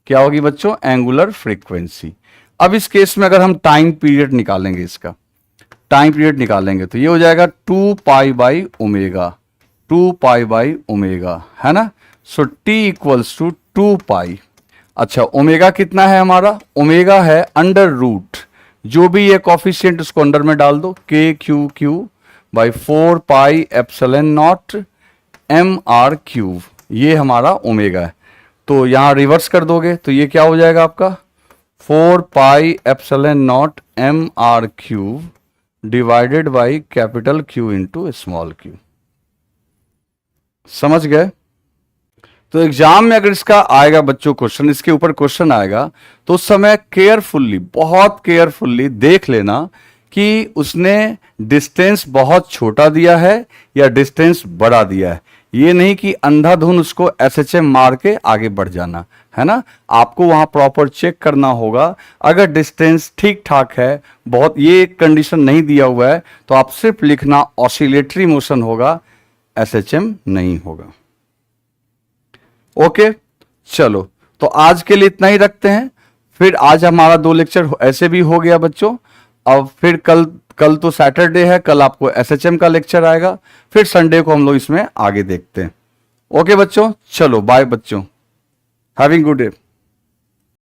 क्या होगी बच्चों, एंगुलर फ्रीक्वेंसी। अब इस केस में अगर हम टाइम पीरियड निकालेंगे, इसका टाइम पीरियड निकालेंगे, तो ये हो जाएगा 2 pi by omega, 2 pi by omega, है ना। सो t इक्वल्स टू 2 पाई। अच्छा ओमेगा कितना है हमारा, ओमेगा है अंडर रूट, जो भी ये कॉफिशिएंट उसको अंडर में डाल दो, k q q by 4 pi epsilon naught m r cube, ये हमारा ओमेगा है। तो यहां रिवर्स कर दोगे तो ये क्या हो जाएगा आपका 4 pi epsilon naught m r cube divided by capital q into small q. समझ गए। तो एग्जाम में अगर इसका आएगा बच्चों क्वेश्चन, इसके ऊपर क्वेश्चन आएगा, तो उस समय केयरफुल्ली, बहुत केयरफुल्ली देख लेना कि उसने डिस्टेंस बहुत छोटा दिया है या डिस्टेंस बड़ा दिया है। ये नहीं कि अंधाधुन उसको एसएचएम मार के आगे बढ़ जाना, है ना। आपको वहां प्रॉपर चेक करना होगा। अगर डिस्टेंस ठीक ठाक है, बहुत ये कंडीशन नहीं दिया हुआ है, तो आप सिर्फ लिखना ऑसिलेटरी मोशन होगा, एसएचएम नहीं होगा। ओके चलो, तो आज के लिए इतना ही रखते हैं। फिर आज हमारा 2 लेक्चर ऐसे भी हो गया बच्चों। अब फिर कल तो सैटरडे है, कल आपको एसएचएम का लेक्चर आएगा, फिर संडे को हम लोग इसमें आगे देखते हैं। ओके बच्चों, चलो बाय बच्चों, हैविंग गुड डे।